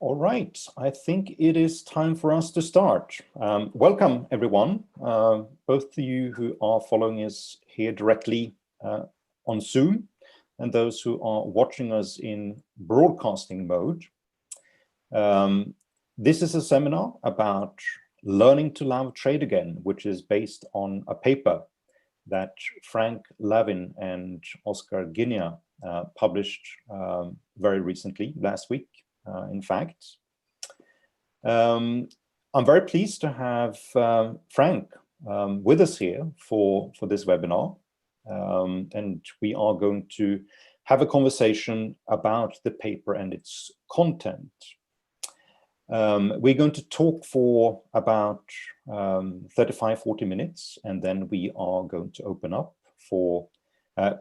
All right, I think it is time for us to start. Welcome, everyone, both of you who are following us here directly on Zoom and those who are watching us in broadcasting mode. This is a seminar about learning to love trade again, which is based on a paper that Frank Lavin and Oscar Guinea published very recently, last week. In fact, I'm very pleased to have Frank with us here for this webinar, and we are going to have a conversation about the paper and its content. We're going to talk for about 35-40 minutes, and then we are going to open up for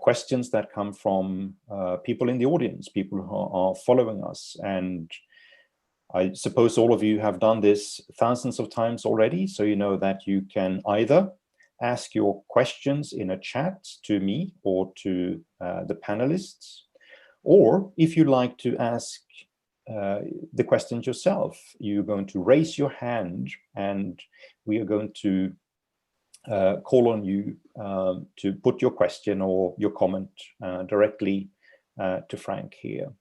questions that come from people in the audience, people who are following us. And I suppose all of you have done this thousands of times already, so you know that you can either ask your questions in a chat to me or to the panelists, or if you like to ask the questions yourself, you're going to raise your hand and we are going to call on you to put your question or your comment directly to Frank here.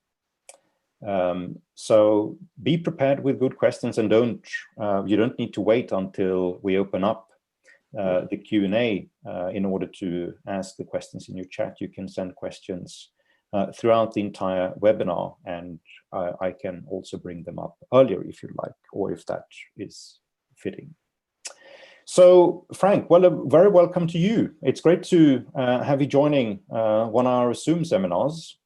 So be prepared with good questions, and you don't need to wait until we open up the Q&A in order to ask the questions in your chat. You can send questions throughout the entire webinar, and I can also bring them up earlier if you like, or if that is fitting. So, Frank, well, very welcome to you. It's great to have you joining one of our Zoom seminars.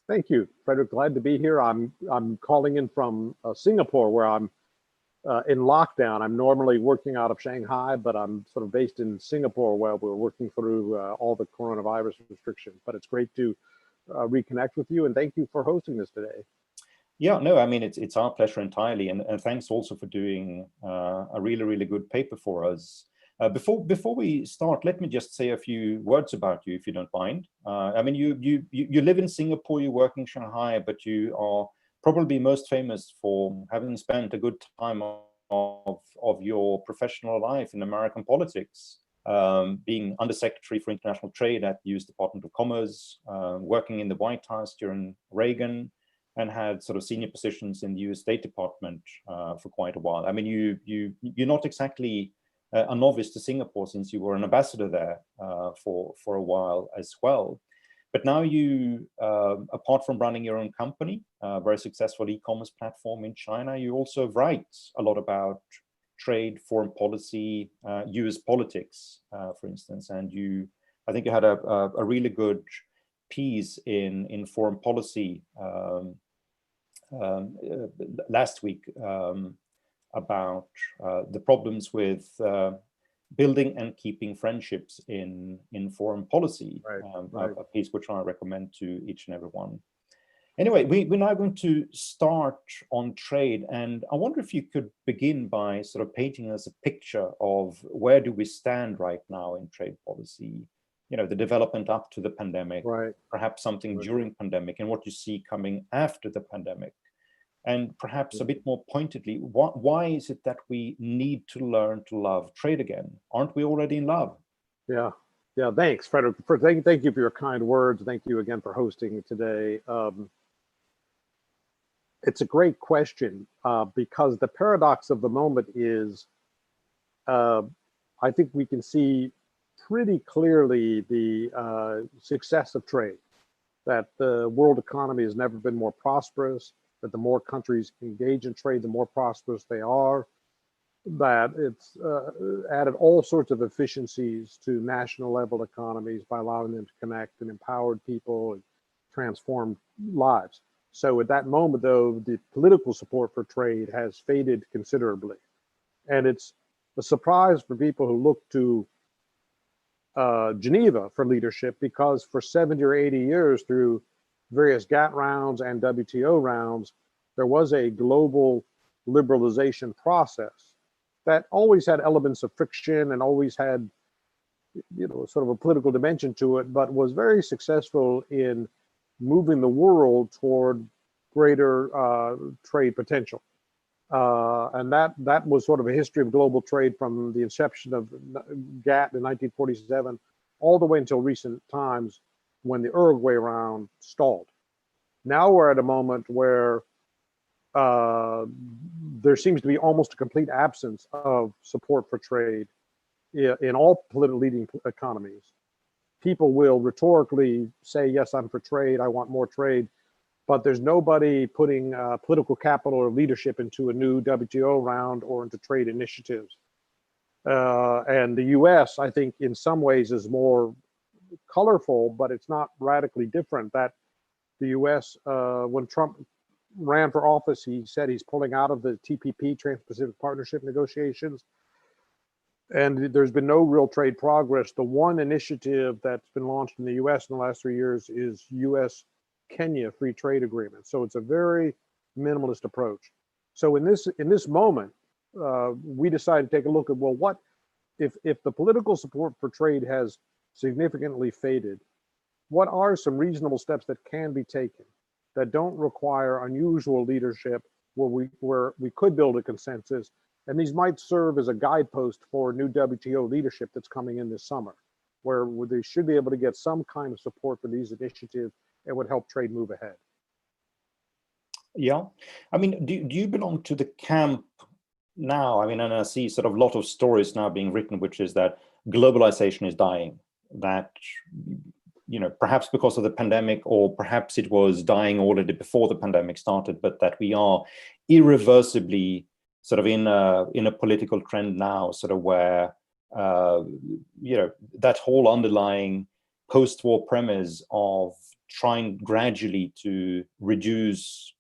Thank you, Fredrik. Glad to be here. I'm calling in from Singapore, where I'm in lockdown. I'm normally working out of Shanghai, but I'm sort of based in Singapore, where we're working through all the coronavirus restrictions. But it's great to reconnect with you, and thank you for hosting this today. Yeah, no, I mean, it's our pleasure entirely. And thanks also for doing a really, really good paper for us. Before we start, let me just say a few words about you, if you don't mind. I mean, you live in Singapore, you work in Shanghai, but you are probably most famous for having spent a good time of your professional life in American politics, being Undersecretary for International Trade at the US Department of Commerce, working in the White House during Reagan, and had sort of senior positions in the US State Department for quite a while. I mean, you're not exactly a novice to Singapore, since you were an ambassador there for a while as well. But now you, apart from running your own company, a very successful e-commerce platform in China, you also write a lot about trade, foreign policy, US politics, for instance. And I think you had a really good piece in foreign policy last week about the problems with building and keeping friendships in foreign policy, right. A piece which I recommend to each and every one. Anyway, we're now going to start on trade, and I wonder if you could begin by sort of painting us a picture of where do we stand right now in trade policy, you know, the development up to the pandemic, right. Perhaps something during pandemic, and what you see coming after the pandemic. And perhaps a bit more pointedly, why is it that we need to learn to love trade again? Aren't we already in love? Yeah, thanks, Fredrik. Thank you for your kind words. Thank you again for hosting today. It's a great question because the paradox of the moment is, I think we can see pretty clearly the success of trade, that the world economy has never been more prosperous, that the more countries engage in trade, the more prosperous they are, that it's added all sorts of efficiencies to national level economies by allowing them to connect and empowered people and transform lives. So at that moment, though, the political support for trade has faded considerably. And it's a surprise for people who look to Geneva for leadership, because for 70 or 80 years, through various GATT rounds and WTO rounds, there was a global liberalization process that always had elements of friction and always had, you know, sort of a political dimension to it, but was very successful in moving the world toward greater trade potential. And that was sort of a history of global trade from the inception of GATT in 1947 all the way until recent times when the Uruguay round stalled. Now we're at a moment where there seems to be almost a complete absence of support for trade in all leading economies. People will rhetorically say, yes, I'm for trade, I want more trade, but there's nobody putting political capital or leadership into a new WTO round or into trade initiatives. And the US, I think, in some ways is more colorful, but it's not radically different. That the US, when Trump ran for office, he said he's pulling out of the TPP, Trans-Pacific Partnership negotiations. And there's been no real trade progress. The one initiative that's been launched in the US in the last 3 years is US-Kenya free trade agreement. So it's a very minimalist approach. So in this moment, we decided to take a look at, well, what if the political support for trade has significantly faded, what are some reasonable steps that can be taken that don't require unusual leadership, where we could build a consensus? And these might serve as a guidepost for new WTO leadership that's coming in this summer, where they should be able to get some kind of support for these initiatives and would help trade move ahead. Yeah, I mean, do you belong to the camp now? I mean, and I see sort of a lot of stories now being written, which is that globalization is dying, that, you know, perhaps because of the pandemic, or perhaps it was dying already before the pandemic started, but that we are irreversibly sort of in a political trend now, sort of where, you know, that whole underlying post-war premise of trying gradually to reduce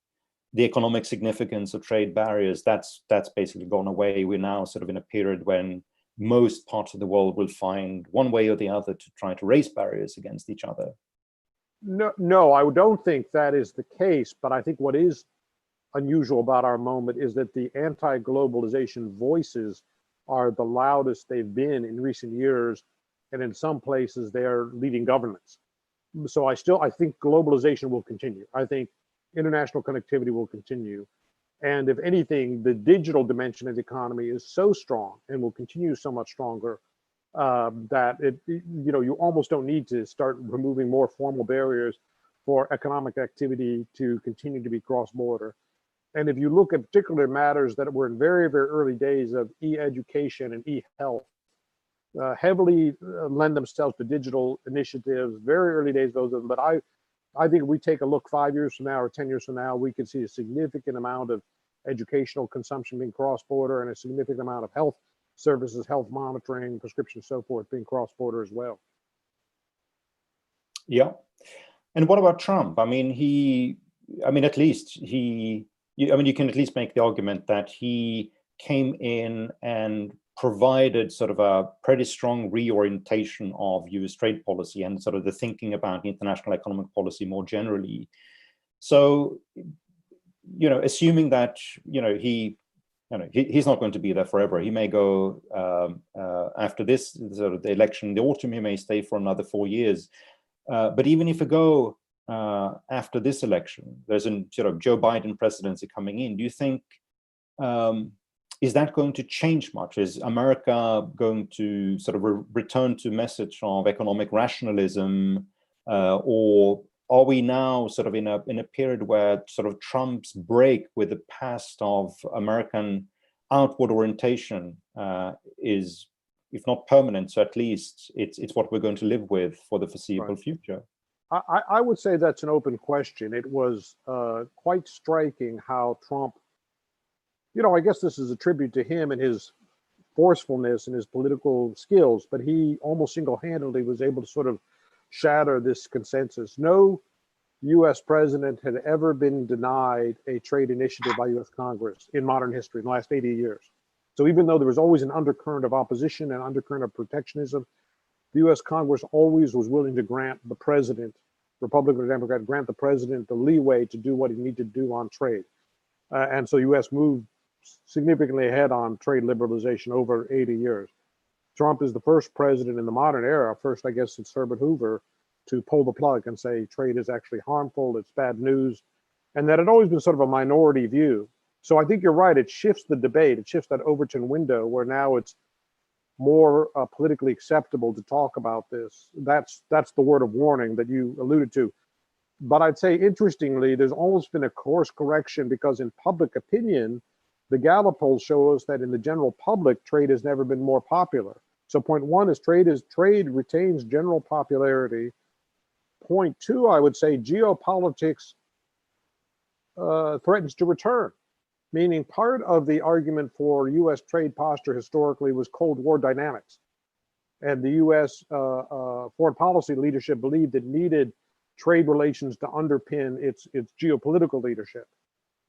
the economic significance of trade barriers, that's basically gone away. We're now sort of in a period when most parts of the world will find one way or the other to try to raise barriers against each other. No, I don't think that is the case, but I think what is unusual about our moment is that the anti-globalization voices are the loudest they've been in recent years, and in some places they are leading governments. So I think globalization will continue. I think international connectivity will continue. And if anything, the digital dimension of the economy is so strong and will continue so much stronger that you almost don't need to start removing more formal barriers for economic activity to continue to be cross-border. And if you look at particular matters that were in very, very early days of e-education and e-health, heavily lend themselves to digital initiatives, very early days, those of them. But I think if we take a look 5 years from now or 10 years from now, we could see a significant amount of educational consumption being cross-border, and a significant amount of health services, health monitoring, prescriptions, so forth, being cross-border as well. Yeah. And what about Trump? I mean, at least you can at least make the argument that he came in and provided sort of a pretty strong reorientation of US trade policy and sort of the thinking about international economic policy more generally. So, you know, assuming that, he's not going to be there forever. He may go after this sort of the election in the autumn. He may stay for another 4 years. But even if we go after this election, there's a sort of Joe Biden presidency coming in. Do you think is that going to change much? Is America going to sort of return to a message of economic rationalism, or are we now sort of in a period where sort of Trump's break with the past of American outward orientation is, if not permanent, so at least it's what we're going to live with for the foreseeable future? I would say that's an open question. It was quite striking how Trump, I guess this is a tribute to him and his forcefulness and his political skills, but he almost single-handedly was able to sort of shatter this consensus. No US president had ever been denied a trade initiative by US Congress in modern history in the last 80 years. So even though there was always an undercurrent of opposition and undercurrent of protectionism, the US Congress always was willing to grant the president, Republican or Democrat, grant the president the leeway to do what he needed to do on trade. And so US moved significantly ahead on trade liberalization over 80 years. Trump is the first president in the modern era, first I guess since Herbert Hoover, to pull the plug and say trade is actually harmful, it's bad news. and that had always been sort of a minority view. So I think you're right. It shifts the debate. It shifts that Overton window where now it's more politically acceptable to talk about this. That's the word of warning that you alluded to. But I'd say, interestingly, there's almost been a course correction because in public opinion, the Gallup polls show us that in the general public, trade has never been more popular. So point one is trade retains general popularity. Point two, I would say geopolitics threatens to return, meaning part of the argument for U.S. trade posture historically was Cold War dynamics. And the U.S. Foreign policy leadership believed it needed trade relations to underpin its geopolitical leadership.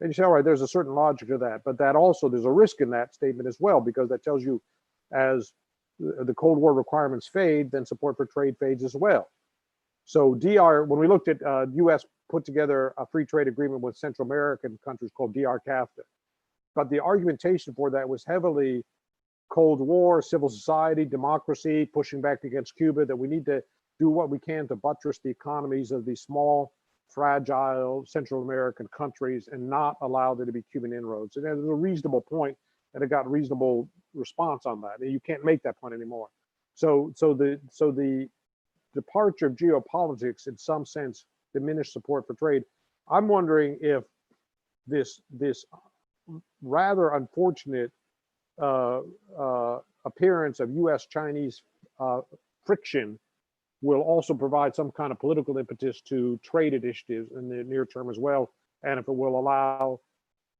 And you say, all right, there's a certain logic to that, but that also, there's a risk in that statement as well, because that tells you as the Cold War requirements fade, then support for trade fades as well. So when we looked at U.S. put together a free trade agreement with Central American countries called DR-CAFTA, but the argumentation for that was heavily Cold War, civil society, democracy, pushing back against Cuba, that we need to do what we can to buttress the economies of these small, fragile Central American countries and not allow there to be Cuban inroads. And it was a reasonable point, and it got reasonable response on that. And you can't make that point anymore. So the departure of geopolitics in some sense diminished support for trade. I'm wondering if this rather unfortunate appearance of U.S.-Chinese friction will also provide some kind of political impetus to trade initiatives in the near term as well. And if it will allow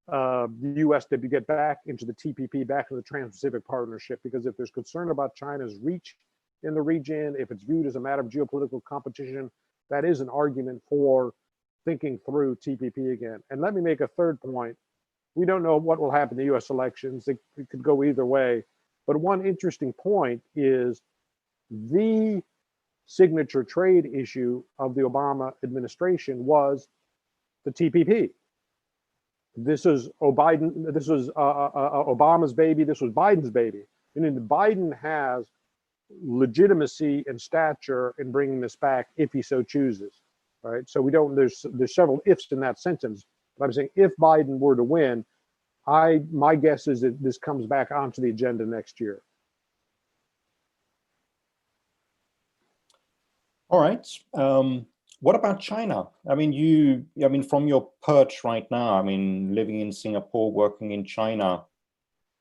the U.S. to get back into the TPP, back into the Trans-Pacific Partnership, because if there's concern about China's reach in the region, if it's viewed as a matter of geopolitical competition, that is an argument for thinking through TPP again. And let me make a third point. We don't know what will happen in the U.S. elections. It could go either way. But one interesting point is the signature trade issue of the Obama administration was the TPP. This was Obama's baby. This was Biden's baby. And Biden has legitimacy and stature in bringing this back if he so chooses, right? So we don't. There's several ifs in that sentence. But I'm saying if Biden were to win, my guess is that this comes back onto the agenda next year. All right. What about China? I mean, from your perch right now, living in Singapore, working in China,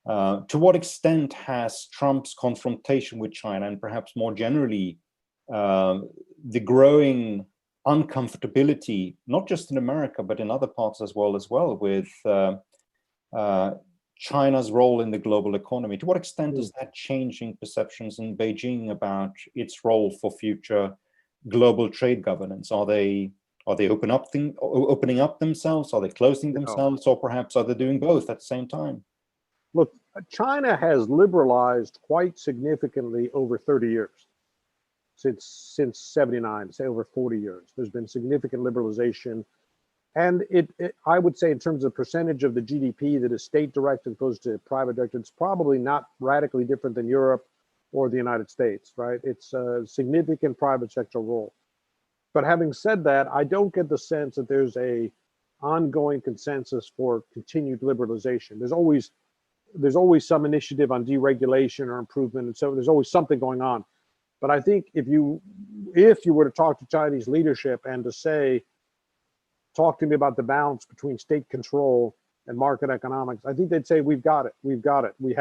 to what extent has Trump's confrontation with China, and perhaps more generally, the growing uncomfortability, not just in America, but in other parts as well, with China's role in the global economy, to what extent is that changing perceptions in Beijing about its role for future global trade governance? Are they opening up themselves? Are they closing themselves? Or perhaps are they doing both at the same time? Look, China has liberalized quite significantly over 30 years, since 79, say over 40 years. There's been significant liberalization. And I would say in terms of percentage of the GDP that is state directed as opposed to private directed, it's probably not radically different than Europe or the United States, right? It's a significant private sector role. But having said that, I don't get the sense that there's a ongoing consensus for continued liberalization. There's always some initiative on deregulation or improvement, and so there's always something going on. But I think if you were to talk to Chinese leadership and to say, talk to me about the balance between state control and market economics, I think they'd say, we've got it. We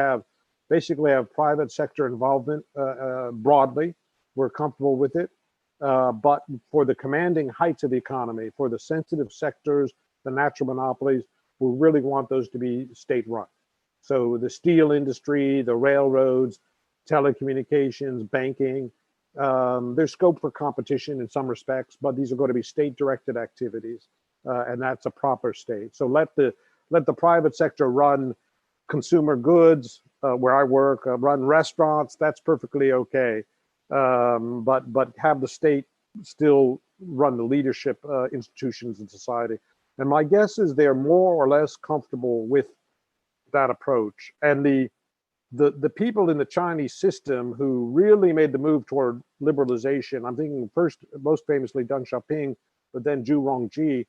basically have private sector involvement broadly. We're comfortable with it. But for the commanding heights of the economy, for the sensitive sectors, the natural monopolies, we really want those to be state run. So the steel industry, the railroads, telecommunications, banking, there's scope for competition in some respects, but these are going to be state directed activities. And that's a proper state. So let the private sector run consumer goods, where I work, run restaurants, that's perfectly okay. But have the state still run the leadership institutions in society. And my guess is they're more or less comfortable with that approach. And the people in the Chinese system who really made the move toward liberalization, I'm thinking first, most famously Deng Xiaoping, but then Zhu Rongji,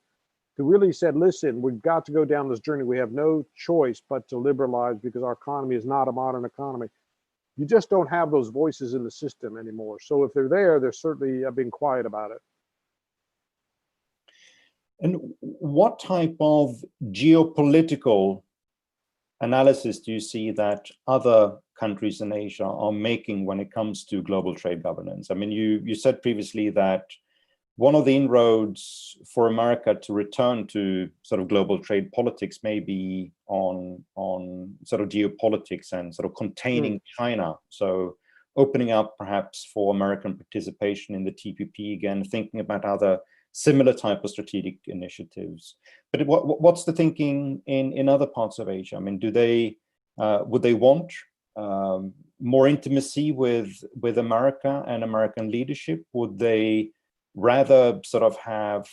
who really said, listen, we've got to go down this journey. We have no choice but to liberalize because our economy is not a modern economy. You just don't have those voices in the system anymore. So if they're there, they're certainly being quiet about it. And what type of geopolitical analysis do you see that other countries in Asia are making when it comes to global trade governance? I mean, you said previously that one of the inroads for America to return to sort of global trade politics may be on sort of geopolitics and sort of containing China. So opening up perhaps for American participation in the TPP again, thinking about other similar type of strategic initiatives. But what's the thinking in other parts of Asia? I mean, do they would they want more intimacy with America and American leadership? Would they rather sort of have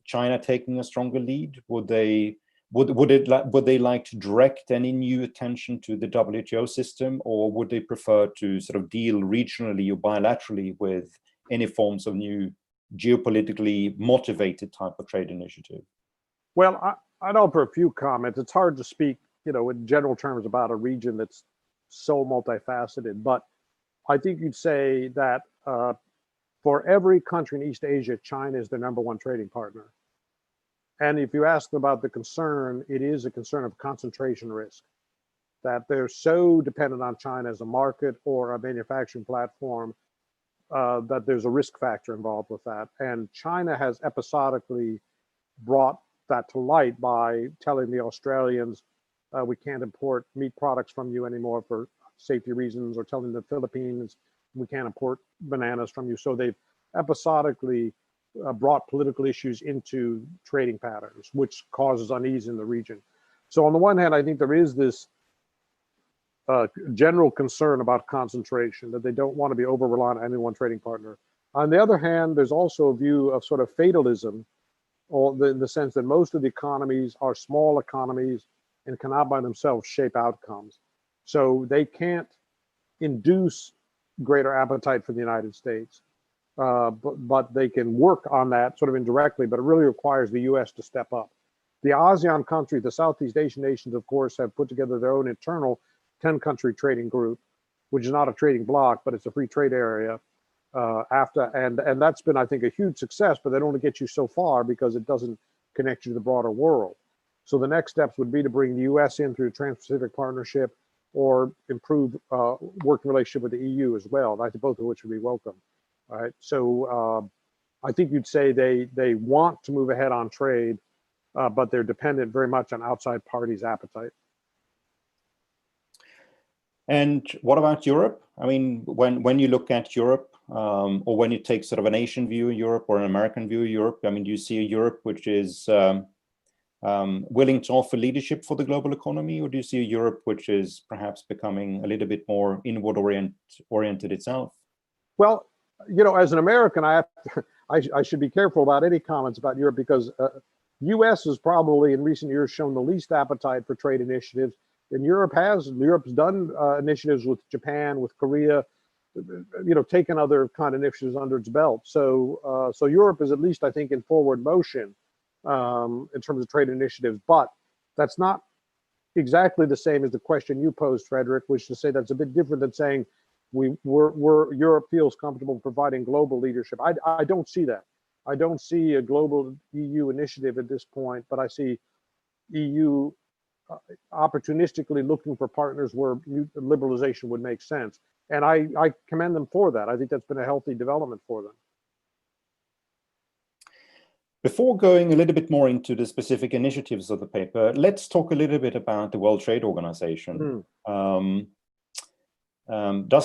China taking a stronger lead? Would they like to direct any new attention to the WTO system, or would they prefer to sort of deal regionally or bilaterally with any forms of new geopolitically motivated type of trade initiative? Well, I'd offer a few comments. It's hard to speak, in general terms about a region that's so multifaceted, but I think you'd say that for every country in East Asia, China is the #1 trading partner. And if you ask them about the concern, it is a concern of concentration risk, that they're so dependent on China as a market or a manufacturing platform that there's a risk factor involved with that. And China has episodically brought that to light by telling the Australians, we can't import meat products from you anymore for safety reasons, or telling the Philippines, we can't import bananas from you. So they've episodically brought political issues into trading patterns, which causes unease in the region. So on the one hand, I think there is this general concern about concentration, that they don't want to be over-reliant on any one trading partner. On the other hand, there's also a view of sort of fatalism, or in the sense that most of the economies are small economies and cannot by themselves shape outcomes. So they can't induce greater appetite for the United States, but they can work on that sort of indirectly, but it really requires the US to step up. The ASEAN countries, the Southeast Asian nations, of course, have put together their own internal 10-country trading group, which is not a trading bloc, but it's a free trade area. And that's been, I think, a huge success, but that only gets you so far because it doesn't connect you to the broader world. So the next steps would be to bring the US in through Trans-Pacific Partnership, or improve working relationship with the EU as well. I think both of which would be welcome. All right. So I think you'd say they want to move ahead on trade, but they're dependent very much on outside parties' appetite. And what about Europe? I mean, when you look at Europe, or when you take sort of an Asian view of Europe or an American view of Europe, I mean, do you see a Europe which is willing to offer leadership for the global economy, or do you see a Europe which is perhaps becoming a little bit more inward oriented itself? Well, as an American, I should be careful about any comments about Europe, because U.S. has probably in recent years shown the least appetite for trade initiatives, and Europe's done initiatives with Japan, with Korea, taken other kind of initiatives under its belt. So Europe is at least, I think, in forward motion in terms of trade initiatives, but that's not exactly the same as the question you posed, Fredrik, which is to say that's a bit different than saying Europe feels comfortable providing global leadership. I don't see that. I don't see a global EU initiative at this point, but I see EU opportunistically looking for partners where liberalization would make sense. And I commend them for that. I think that's been a healthy development for them. Before going a little bit more into the specific initiatives of the paper, let's talk a little bit about the World Trade Organization. Does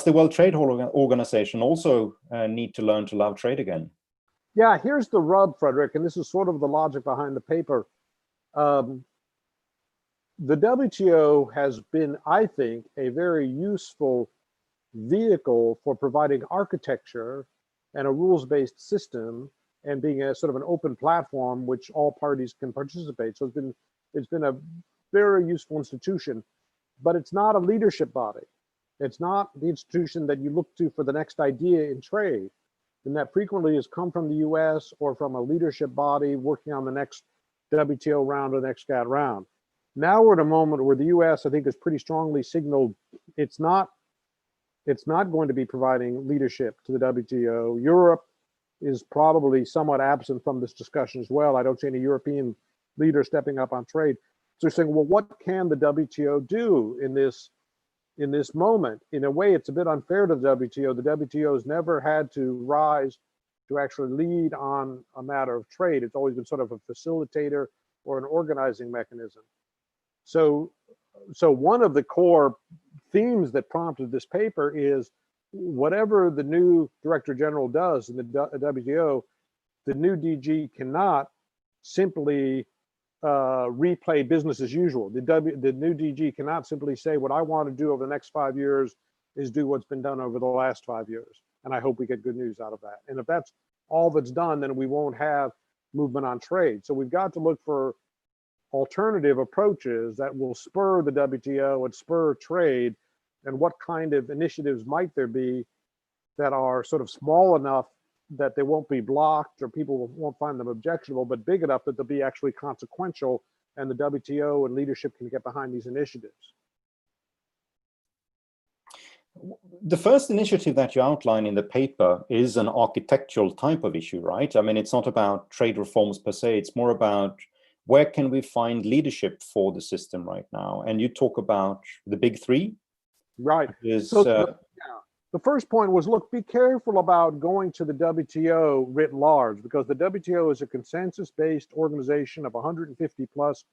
the World Trade Organization also need to learn to love trade again? Yeah, here's the rub, Fredrik, and this is sort of the logic behind the paper. The WTO has been, I think, a very useful vehicle for providing architecture and a rules-based system, and being a sort of an open platform which all parties can participate. So it's been a very useful institution, but it's not a leadership body. It's not the institution that you look to for the next idea in trade, and that frequently has come from the US or from a leadership body working on the next WTO round or the next GATT round. Now we're at a moment where the US, I think, has pretty strongly signaled it's not going to be providing leadership to the WTO. Europe is probably somewhat absent from this discussion as well. I don't see any European leader stepping up on trade. So they're saying, well, what can the WTO do in this moment? In a way, it's a bit unfair to the WTO. The WTO has never had to rise to actually lead on a matter of trade. It's always been sort of a facilitator or an organizing mechanism. So one of the core themes that prompted this paper is whatever the new Director General does in the WTO, the new DG cannot simply replay business as usual. The new DG cannot simply say, what I want to do over the next 5 years is do what's been done over the last 5 years. And I hope we get good news out of that. And if that's all that's done, then we won't have movement on trade. So we've got to look for alternative approaches that will spur the WTO and spur trade. And what kind of initiatives might there be that are sort of small enough that they won't be blocked or people won't find them objectionable, but big enough that they'll be actually consequential and the WTO and leadership can get behind these initiatives. The first initiative that you outline in the paper is an architectural type of issue, right? I mean, it's not about trade reforms per se, it's more about where can we find leadership for the system right now? And you talk about the big three. Right. So the first point was, look, be careful about going to the WTO writ large, because the WTO is a consensus-based organization of 150 plus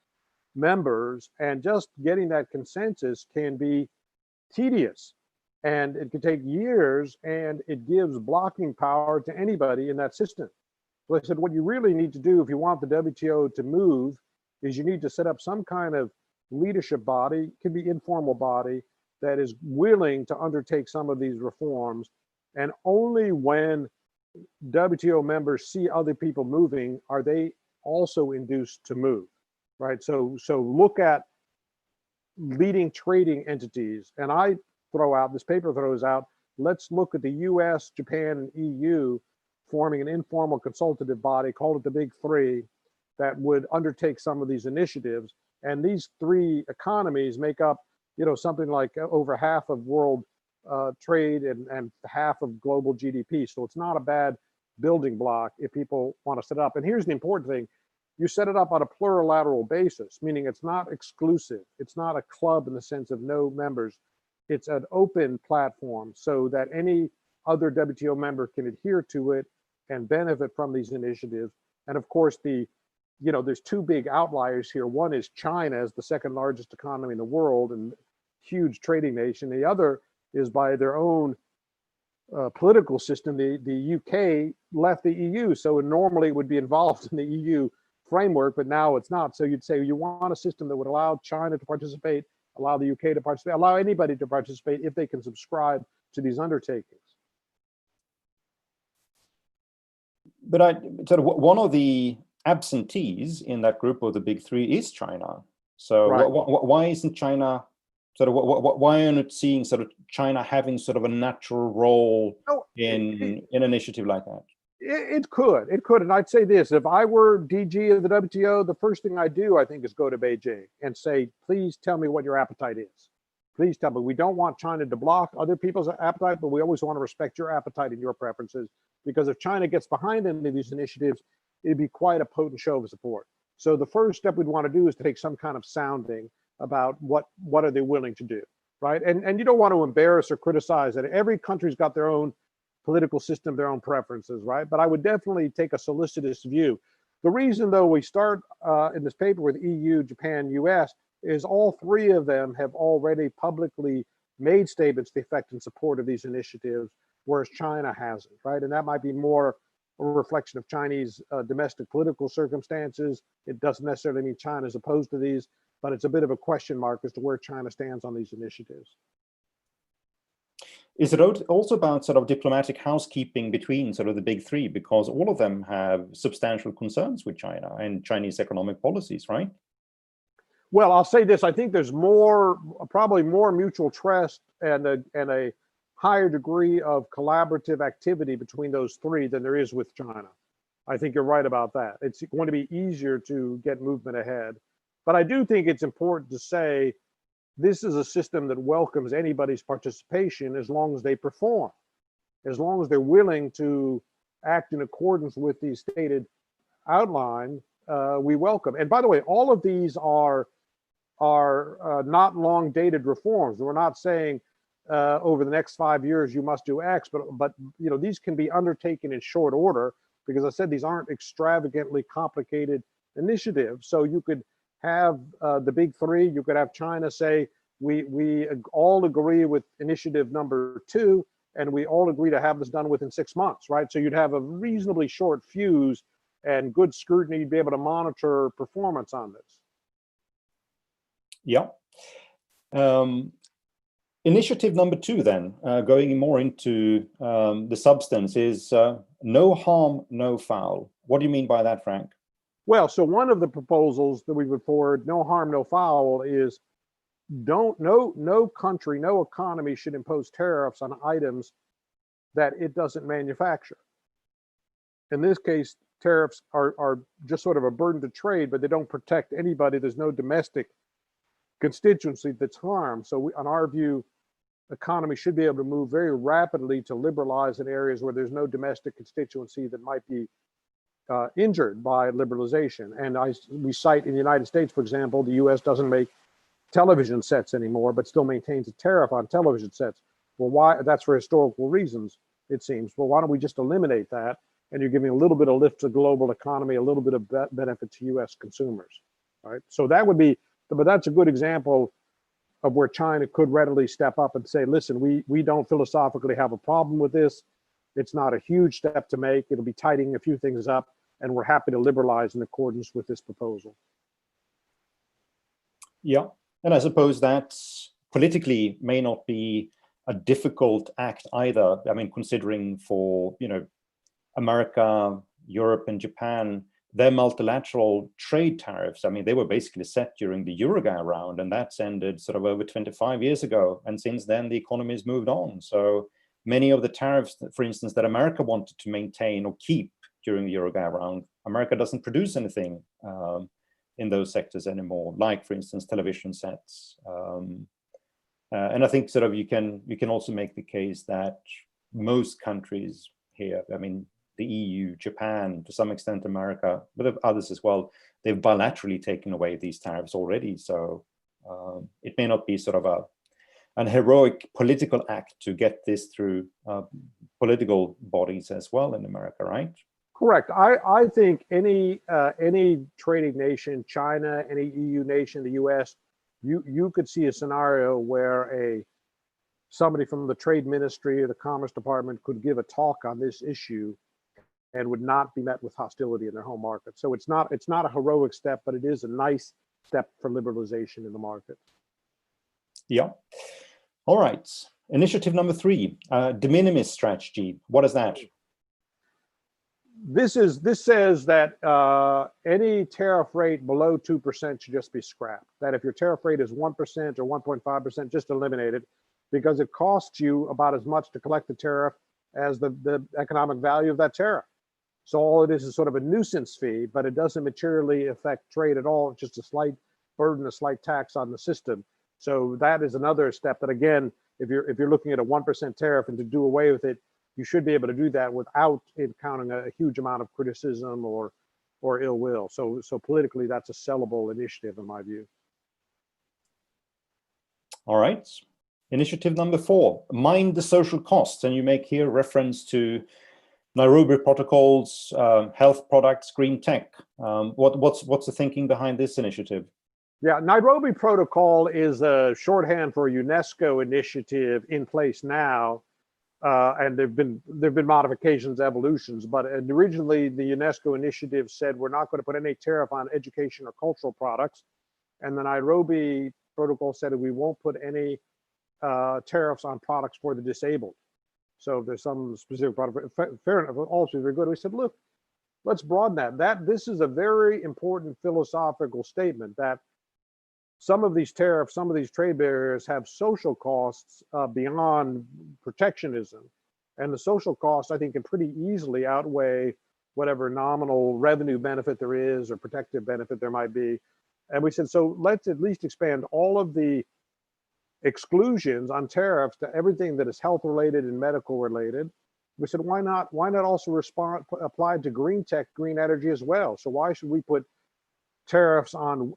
members, and just getting that consensus can be tedious. And it can take years, and it gives blocking power to anybody in that system. So I said, what you really need to do if you want the WTO to move is you need to set up some kind of leadership body, it can be informal body, that is willing to undertake some of these reforms. And only when WTO members see other people moving are they also induced to move, right? So look at leading trading entities. And I throw out, this paper throws out, let's look at the US, Japan, and EU forming an informal consultative body, called it the Big Three, that would undertake some of these initiatives. And these three economies make up, something like over half of world trade and half of global GDP. So it's not a bad building block if people want to set it up. And here's the important thing. You set it up on a plurilateral basis, meaning it's not exclusive. It's not a club in the sense of no members. It's an open platform so that any other WTO member can adhere to it and benefit from these initiatives. And of course, there's two big outliers here. One is China as the second largest economy in the world and huge trading nation. The other is by their own political system. The UK left the EU, so normally it would be involved in the EU framework, but now it's not. So you'd say you want a system that would allow China to participate, allow the UK to participate, allow anybody to participate if they can subscribe to these undertakings. But one of the absentees in that group of the big three is China. So right. Why isn't China why are you not seeing China having a natural role in an initiative like that? It could, and I'd say this: if I were DG of the WTO, the first thing I do, I think, is go to Beijing and say, please tell me what your appetite is. Please tell me. We don't want China to block other people's appetite, but we always want to respect your appetite and your preferences, because if China gets behind any of these initiatives, it'd be quite a potent show of support. So the first step we'd want to do is to take some kind of sounding about what are they willing to do, right? And you don't want to embarrass or criticize it. Every country's got their own political system, their own preferences, right? But I would definitely take a solicitous view. The reason, though, we start in this paper with EU, Japan, US, is all three of them have already publicly made statements to the effect in support of these initiatives, whereas China hasn't, right? And that might be more a reflection of Chinese domestic political circumstances. It doesn't necessarily mean China's opposed to these, but it's a bit of a question mark as to where China stands on these initiatives. Is it also about diplomatic housekeeping between the big three, because all of them have substantial concerns with China and Chinese economic policies, right? Well, I'll say this: I think there's probably more mutual trust and a higher degree of collaborative activity between those three than there is with China. I think you're right about that. It's going to be easier to get movement ahead. But I do think it's important to say this is a system that welcomes anybody's participation as long as they perform, as long as they're willing to act in accordance with the stated outline. We welcome. And by the way, all of these are not long dated reforms. We're not saying over the next 5 years you must do X, but you know, these can be undertaken in short order, because I said these aren't extravagantly complicated initiatives. So you could have the big three. You could have China say, we all agree with initiative number 2, and we all agree to have this done within 6 months, right? So you'd have a reasonably short fuse and good scrutiny. You'd be able to monitor performance on this. Yeah. Initiative number 2 then, going more into the substance, is no harm, no foul. What do you mean by that, Frank? Well, so one of the proposals that we put forward, no harm, no foul, is no country, no economy should impose tariffs on items that it doesn't manufacture. In this case, tariffs are just sort of a burden to trade, but they don't protect anybody. There's no domestic constituency that's harmed. So on our view, economy should be able to move very rapidly to liberalize in areas where there's no domestic constituency that might be injured by liberalization. And we cite in the United States, for example, the US doesn't make television sets anymore, but still maintains a tariff on television sets. Well, why? That's for historical reasons, it seems. Well, why don't we just eliminate that? And you're giving a little bit of lift to global economy, a little bit of benefit to US consumers, right? So that would be, but that's a good example of where China could readily step up and say, listen, we don't philosophically have a problem with this. It's not a huge step to make. It'll be tidying a few things up, and we're happy to liberalize in accordance with this proposal. Yeah, and I suppose that politically may not be a difficult act either. I mean, considering for, you know, America, Europe, and Japan, their multilateral trade tariffs, I mean, they were basically set during the Uruguay round, and that's ended sort of over 25 years ago. And since then, the economy's moved on. So many of the tariffs, for instance, that America wanted to maintain or keep during the Uruguay round, America doesn't produce anything in those sectors anymore, like, for instance, television sets. And I think sort of you can also make the case that most countries here, I mean, the EU, Japan, to some extent America, but others as well, they've bilaterally taken away these tariffs already. So it may not be sort of an heroic political act to get this through political bodies as well in America, right? Correct. I think any trading nation, China, any EU nation, the US, you could see a scenario where somebody from the Trade Ministry or the Commerce Department could give a talk on this issue and would not be met with hostility in their home market. So it's not a heroic step, but it is a nice step for liberalization in the market. Yeah. All right. Initiative number 3, de minimis strategy. What is that? This says that any tariff rate below 2% should just be scrapped. That if your tariff rate is 1% or 1.5%, just eliminate it, because it costs you about as much to collect the tariff as the economic value of that tariff. So all it is sort of a nuisance fee, but it doesn't materially affect trade at all. It's just a slight burden, a slight tax on the system. So that is another step that, again, if you're looking at a 1% tariff and to do away with it, you should be able to do that without encountering a huge amount of criticism or ill will. So politically, that's a sellable initiative in my view. All right. Initiative number 4, mind the social costs. And you make here reference to Nairobi Protocols, health products, green tech. What's the thinking behind this initiative? Yeah, Nairobi Protocol is a shorthand for a UNESCO initiative in place now. And there've been modifications, evolutions, but originally the UNESCO initiative said we're not going to put any tariff on education or cultural products, and the Nairobi Protocol said we won't put any tariffs on products for the disabled. So if there's some specific product, fair enough, also very good. We said, look, let's broaden that. This is a very important philosophical statement that some of these tariffs, some of these trade barriers have social costs beyond protectionism. And the social costs, I think, can pretty easily outweigh whatever nominal revenue benefit there is or protective benefit there might be. And we said, so let's at least expand all of the exclusions on tariffs to everything that is health related and medical related. We said, why not also apply to green tech, green energy as well? So why should we put tariffs on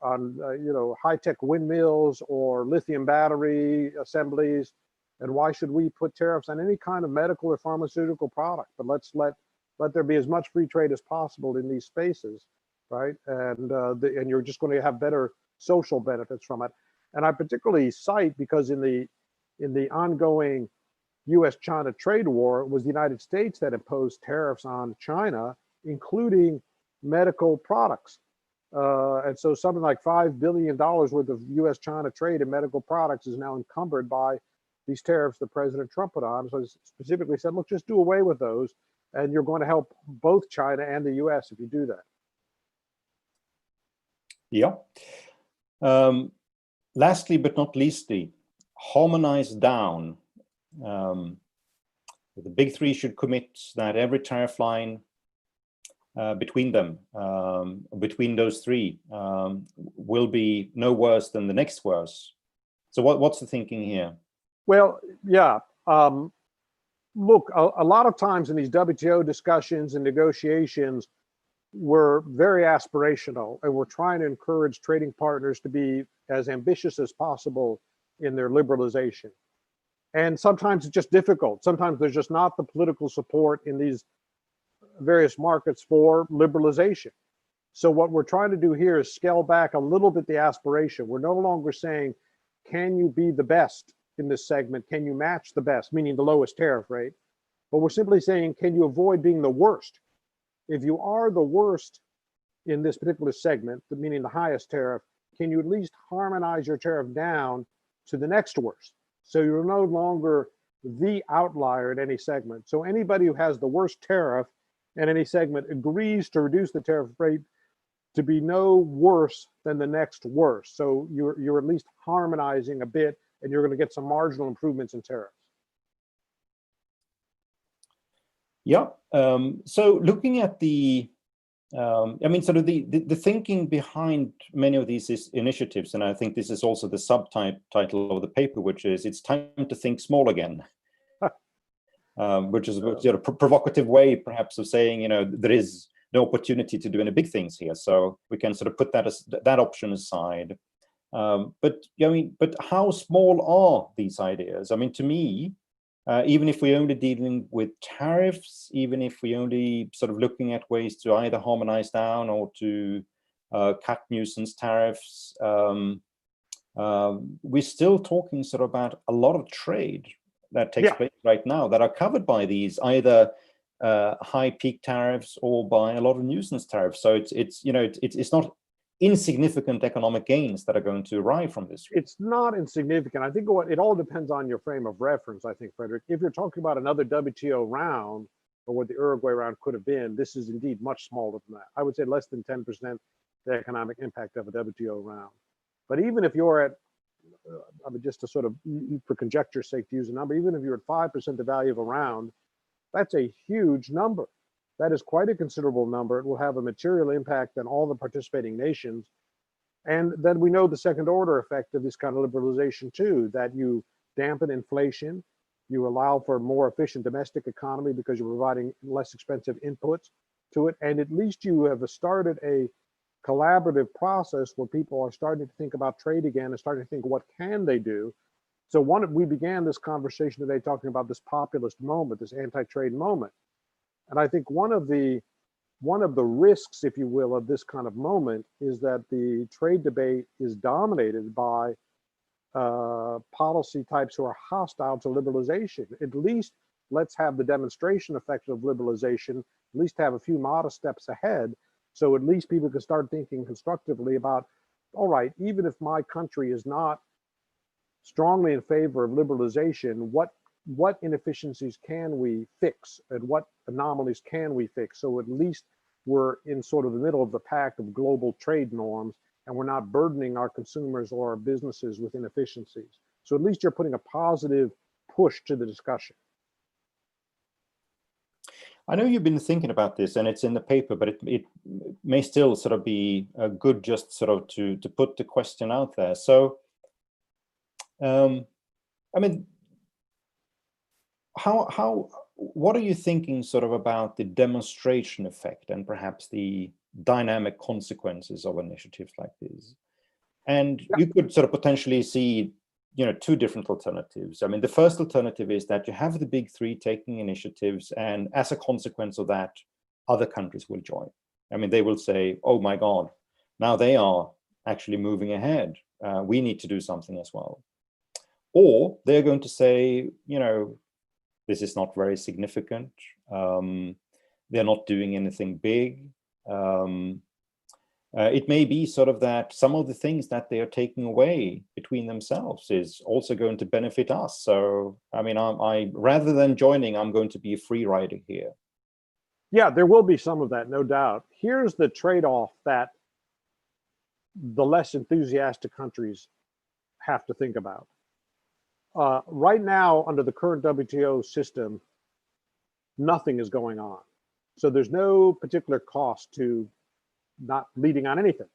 high-tech windmills or lithium battery assemblies? And why should we put tariffs on any kind of medical or pharmaceutical product? But let's let there be as much free trade as possible in these spaces, right? And you're just going to have better social benefits from it. And I particularly cite, because in the ongoing U.S.-China trade war, it was the United States that imposed tariffs on China, including medical products. And so something like $5 billion worth of U.S.-China trade in medical products is now encumbered by these tariffs that President Trump put on. So he specifically said, look, just do away with those, and you're going to help both China and the U.S. if you do that. Yeah. Lastly, but not leastly, harmonize down. The big three should commit that every tariff line between them, between those three, will be no worse than the next worse. So what's the thinking here? Well, yeah. Look, a lot of times in these WTO discussions and negotiations, we're very aspirational, and we're trying to encourage trading partners to be as ambitious as possible in their liberalization. And sometimes it's just difficult. Sometimes there's just not the political support in these various markets for liberalization. So what we're trying to do here is scale back a little bit the aspiration. We're no longer saying, can you be the best in this segment? Can you match the best, meaning the lowest tariff rate? But we're simply saying, can you avoid being the worst? If you are the worst in this particular segment, meaning the highest tariff, can you at least harmonize your tariff down to the next worst? So you're no longer the outlier in any segment. So anybody who has the worst tariff in any segment agrees to reduce the tariff rate to be no worse than the next worst. So you're at least harmonizing a bit, and you're going to get some marginal improvements in tariffs. Yeah. So looking at the, sort of the thinking behind many of these initiatives, and I think this is also the subtitle of the paper, which is "It's time to think small again," which is a provocative way, perhaps, of saying, there is no opportunity to do any big things here, so we can sort of put that option aside. But how small are these ideas? I mean, to me, even if we're only dealing with tariffs, even if we're only sort of looking at ways to either harmonize down or to cut nuisance tariffs, we're still talking sort of about a lot of trade that takes place right now that are covered by these either high peak tariffs or by a lot of nuisance tariffs. So it's not insignificant economic gains that are going to arrive from this. It's not insignificant. I think it all depends on your frame of reference, I think, Fredrik. If you're talking about another WTO round, or what the Uruguay round could have been, this is indeed much smaller than that. I would say less than 10% the economic impact of a WTO round. But even if you're at, just to sort of, for conjecture's sake, to use a number, even if you're at 5% the value of a round, that's a huge number. That is quite a considerable number. It will have a material impact on all the participating nations. And then we know the second order effect of this kind of liberalization too, that you dampen inflation, you allow for a more efficient domestic economy because you're providing less expensive inputs to it. And at least you have started a collaborative process where people are starting to think about trade again and starting to think, what can they do? So we began this conversation today talking about this populist moment, this anti-trade moment. And I think one of the risks, if you will, of this kind of moment is that the trade debate is dominated by policy types who are hostile to liberalization. At least let's have the demonstration effect of liberalization, at least have a few modest steps ahead. So at least people can start thinking constructively about, all right, even if my country is not strongly in favor of liberalization, what inefficiencies can we fix and what anomalies can we fix? So at least we're in sort of the middle of the pack of global trade norms, and we're not burdening our consumers or our businesses with inefficiencies. So at least you're putting a positive push to the discussion. I know you've been thinking about this, and it's in the paper, but it may still sort of be good just sort of to put the question out there. So, I mean, what are you thinking sort of about the demonstration effect and perhaps the dynamic consequences of initiatives like this? And you could sort of potentially see, you know, two different alternatives. I mean, the first alternative is that you have the big three taking initiatives, and as a consequence of that, other countries will join. I mean, they will say, oh my God, now they are actually moving ahead. We need to do something as well. Or they're going to say, you know, this is not very significant. They're not doing anything big. It may be sort of that some of the things that they are taking away between themselves is also going to benefit us. So, I mean, I rather than joining, I'm going to be a free rider here. Yeah, there will be some of that, no doubt. Here's the trade-off that the less enthusiastic countries have to think about. Right now, under the current WTO system, nothing is going on. So there's no particular cost to not leading on anything.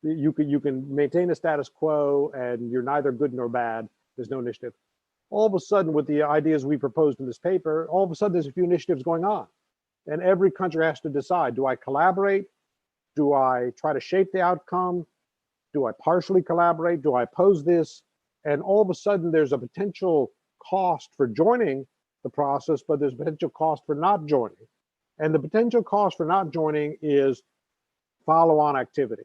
You can maintain a status quo and you're neither good nor bad. There's no initiative. All of a sudden, with the ideas we proposed in this paper, all of a sudden there's a few initiatives going on. And every country has to decide, do I collaborate? Do I try to shape the outcome? Do I partially collaborate? Do I oppose this? And all of a sudden there's a potential cost for joining the process, but there's a potential cost for not joining. And the potential cost for not joining is follow-on activity,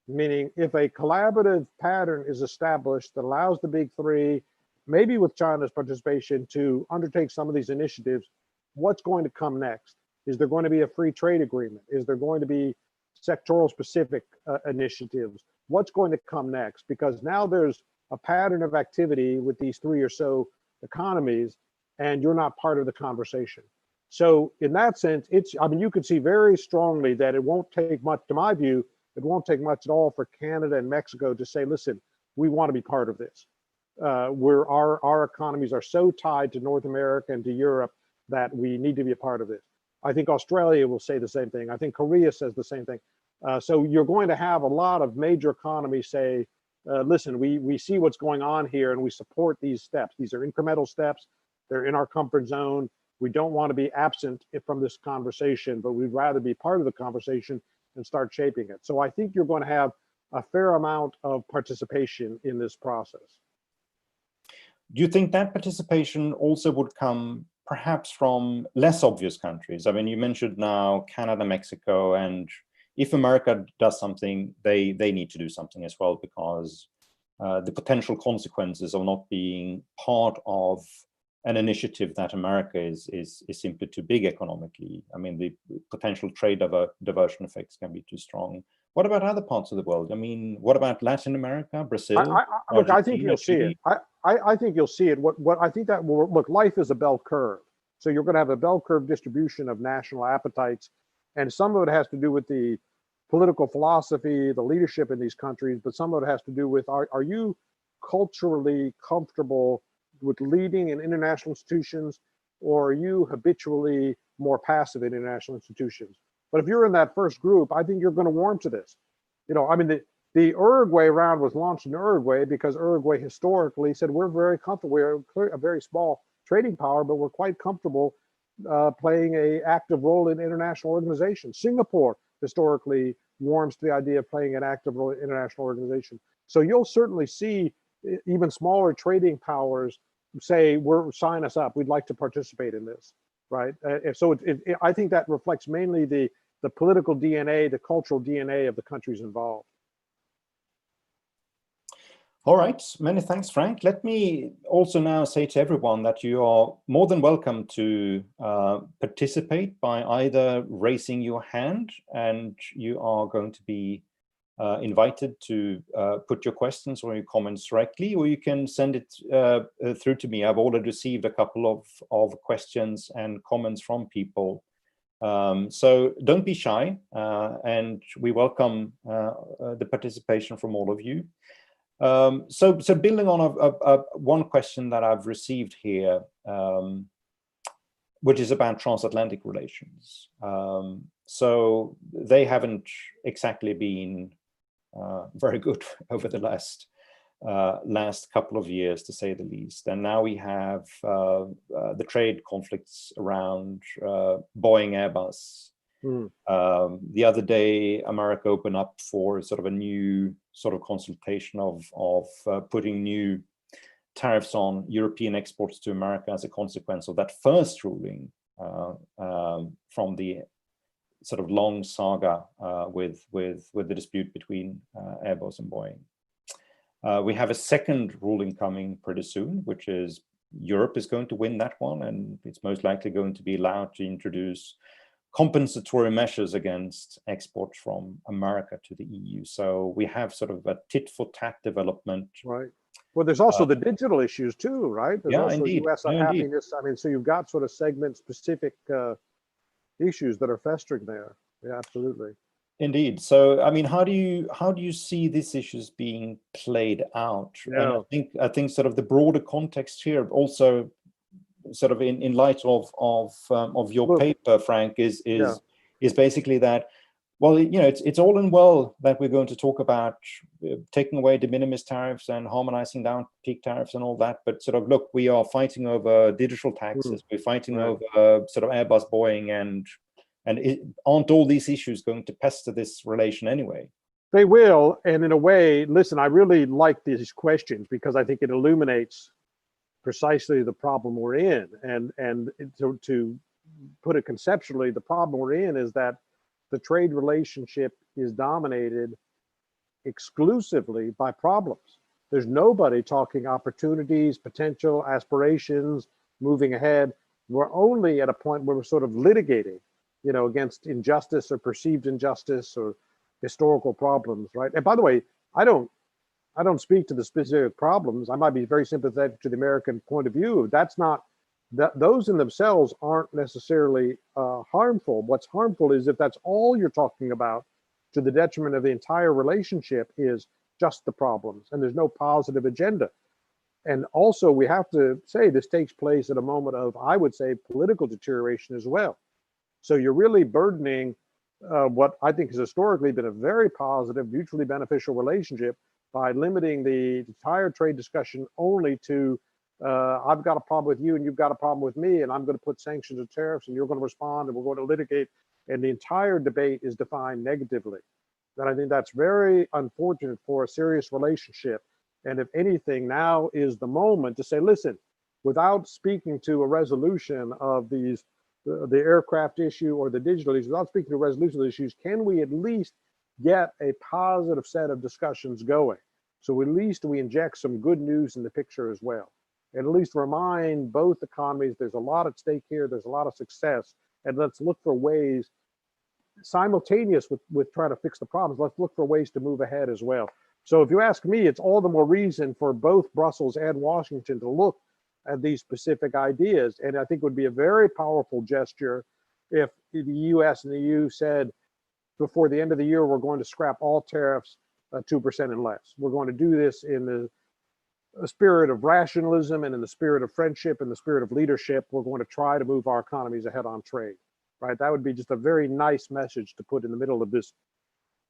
meaning if a collaborative pattern is established that allows the big three, maybe with China's participation, to undertake some of these initiatives, what's going to come next? Is there going to be a free trade agreement? Is there going to be sectoral specific initiatives? What's going to come next? Because now there's a pattern of activity with these three or so economies, and you're not part of the conversation. So in that sense, I mean, you could see very strongly that it won't take much, to my view, it won't take much at all for Canada and Mexico to say, listen, we want to be part of this. Our economies are so tied to North America and to Europe that we need to be a part of this. I think Australia will say the same thing. I think Korea says the same thing. So you're going to have a lot of major economies say, listen, we see what's going on here and we support these steps. These are incremental steps. They're in our comfort zone. We don't want to be absent from this conversation, but we'd rather be part of the conversation and start shaping it. So I think you're going to have a fair amount of participation in this process. Do you think that participation also would come perhaps from less obvious countries? I mean, you mentioned now Canada, Mexico, and if America does something, they need to do something as well, because the potential consequences of not being part of an initiative that America is simply too big economically. I mean, the potential trade diversion effects can be too strong. What about other parts of the world? I mean, what about Latin America, Brazil? Look, I think you'll see it. I think you'll see it. What I think that will look, life is a bell curve. So you're going to have a bell curve distribution of national appetites, and some of it has to do with the political philosophy, the leadership in these countries, but some of it has to do with are you culturally comfortable with leading in international institutions, or are you habitually more passive in international institutions? But if you're in that first group, I think you're going to warm to this. You know, I mean, the Uruguay round was launched in Uruguay because Uruguay historically said, we're very comfortable. We're a very small trading power, but we're quite comfortable playing an active role in international organizations. Singapore historically warms to the idea of playing an active role in international organization. So you'll certainly see even smaller trading powers say, sign us up, we'd like to participate in this, right? So I think that reflects mainly the political DNA, the cultural DNA of the countries involved. All right, many thanks, Frank. Let me also now say to everyone that you are more than welcome to participate by either raising your hand, and you are going to be invited to put your questions or your comments directly, or you can send it through to me. I've already received a couple of questions and comments from people. So don't be shy, and we welcome the participation from all of you. So building on one question that I've received here, which is about transatlantic relations. So they haven't exactly been very good over the last couple of years, to say the least. And now we have the trade conflicts around Boeing, Airbus. The other day, America opened up for sort of a new sort of consultation of putting new tariffs on European exports to America as a consequence of that first ruling from the sort of long saga with the dispute between Airbus and Boeing. We have a second ruling coming pretty soon, which is Europe is going to win that one, and it's most likely going to be allowed to introduce compensatory measures against exports from America to the EU. So we have sort of a tit-for-tat development. Right. Well, there's also the digital issues too, right? There's also indeed. U.S. unhappiness. I mean, so you've got sort of segment-specific issues that are festering there. Yeah, absolutely. Indeed. So, I mean, how do you see these issues being played out? Yeah. And I think sort of the broader context here, also sort of in light of your paper, Frank, is basically that, well, you know, it's all in well that we're going to talk about taking away de minimis tariffs and harmonizing down peak tariffs and all that, but sort of look, we are fighting over digital taxes, we're fighting over sort of Airbus, Boeing, and aren't all these issues going to pester this relation anyway? They will, and in a way, listen, I really like these questions because I think it illuminates precisely the problem we're in. And to put it conceptually, the problem we're in is that the trade relationship is dominated exclusively by problems. There's nobody talking opportunities, potential, aspirations, moving ahead. We're only at a point where we're sort of litigating, you know, against injustice or perceived injustice or historical problems, right? And by the way, I don't speak to the specific problems. I might be very sympathetic to the American point of view. That's not, those in themselves aren't necessarily harmful. What's harmful is if that's all you're talking about to the detriment of the entire relationship is just the problems and there's no positive agenda. And also we have to say this takes place at a moment of, I would say, political deterioration as well. So you're really burdening what I think has historically been a very positive, mutually beneficial relationship by limiting the entire trade discussion only to I've got a problem with you and you've got a problem with me, and I'm going to put sanctions and tariffs and you're going to respond and we're going to litigate, and the entire debate is defined negatively. And I think that's very unfortunate for a serious relationship. And if anything, now is the moment to say, listen, without speaking to a resolution of these, the aircraft issue or the digital issue, without speaking to a resolution of the issues, can we at least get a positive set of discussions going? So at least we inject some good news in the picture as well. And at least remind both economies there's a lot at stake here, there's a lot of success, and let's look for ways simultaneous with trying to fix the problems. Let's look for ways to move ahead as well. So if you ask me, it's all the more reason for both Brussels and Washington to look at these specific ideas. And I think it would be a very powerful gesture if the US and the EU said, before the end of the year, we're going to scrap all tariffs 2% and less. We're going to do this in the spirit of rationalism and in the spirit of friendship and the spirit of leadership. We're going to try to move our economies ahead on trade, right? That would be just a very nice message to put in the middle of this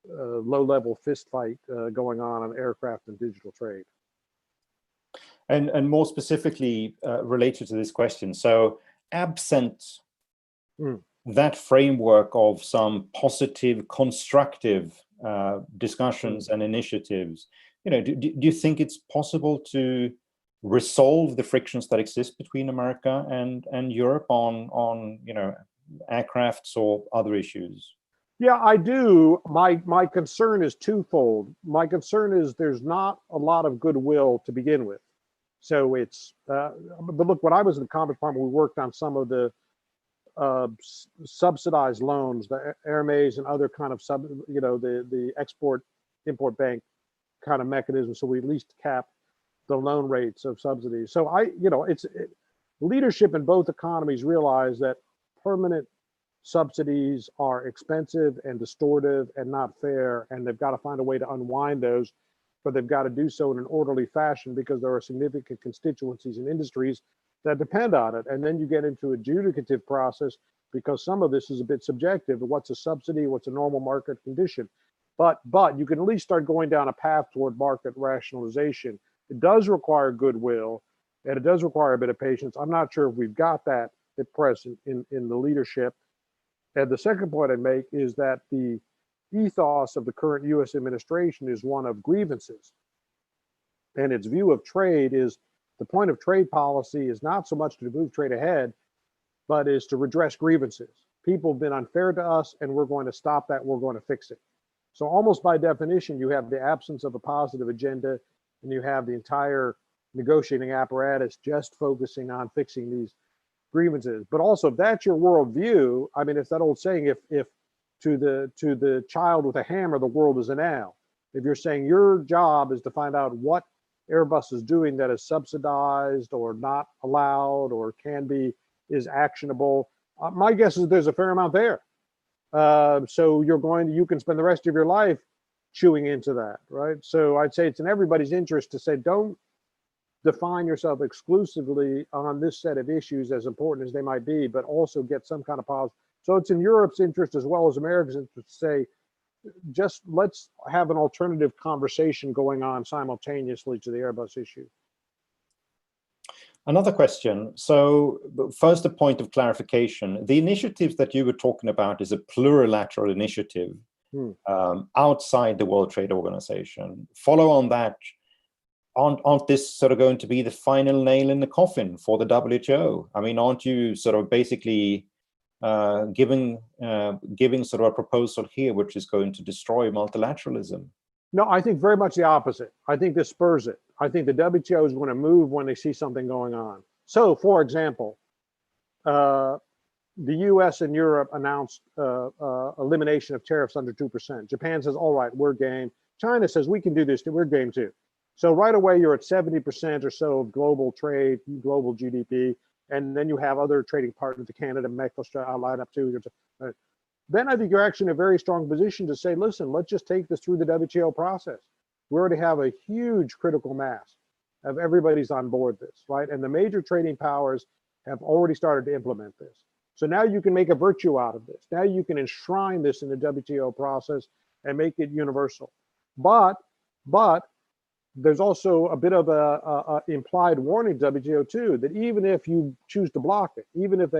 low-level fist fight going on aircraft and digital trade. And more specifically related to this question, so absent that framework of some positive, constructive discussions and initiatives, you know, do you think it's possible to resolve the frictions that exist between America and Europe on you know, aircrafts or other issues? Yeah, I do. My concern is twofold. My concern is there's not a lot of goodwill to begin with. So it's, but look, when I was in the Commerce Department, we worked on some of the subsidized loans, the Hermes and other kind of the export-import bank kind of mechanism. So we at least cap the loan rates of subsidies. So leadership in both economies realize that permanent subsidies are expensive and distortive and not fair, and they've got to find a way to unwind those, but they've got to do so in an orderly fashion because there are significant constituencies and industries that depend on it. And then you get into adjudicative process because some of this is a bit subjective. What's a subsidy? What's a normal market condition? But you can at least start going down a path toward market rationalization. It does require goodwill, and it does require a bit of patience. I'm not sure if we've got that at present in the leadership. And the second point I make is that the ethos of the current US administration is one of grievances. And its view of trade is the point of trade policy is not so much to move trade ahead, but is to redress grievances. People have been unfair to us, and we're going to stop that. We're going to fix it. So almost by definition, you have the absence of a positive agenda, and you have the entire negotiating apparatus just focusing on fixing these grievances. But also, if that's your worldview, I mean, it's that old saying, if to the child with a hammer, the world is a nail. If you're saying your job is to find out what Airbus is doing that is subsidized or not allowed or is actionable, my guess is there's a fair amount there. So you can spend the rest of your life chewing into that, right? So I'd say it's in everybody's interest to say, don't define yourself exclusively on this set of issues, as important as they might be, but also get some kind of positive. So it's in Europe's interest as well as America's interest to say, just let's have an alternative conversation going on simultaneously to the Airbus issue. Another question. So first, a point of clarification. The initiatives that you were talking about is a plurilateral initiative outside the World Trade Organization. Follow on that, aren't this sort of going to be the final nail in the coffin for the WHO? I mean, aren't you sort of basically giving sort of a proposal here which is going to destroy multilateralism? No, I think very much the opposite. I think this spurs it. I think the WTO is going to move when they see something going on. So, for example, the US and Europe announced elimination of tariffs under 2%. Japan says, all right, we're game. China says, we can do this, we're game too. So right away, you're at 70% or so of global trade, global GDP. And then you have other trading partners, Canada, Mexico, I'll line up too. Then I think you're actually in a very strong position to say, listen, let's just take this through the WTO process. We already have a huge critical mass of everybody's on board this, right? And the major trading powers have already started to implement this. So now you can make a virtue out of this. Now you can enshrine this in the WTO process and make it universal. But there's also a bit of a implied warning to WTO too, that even if you choose to block it, even if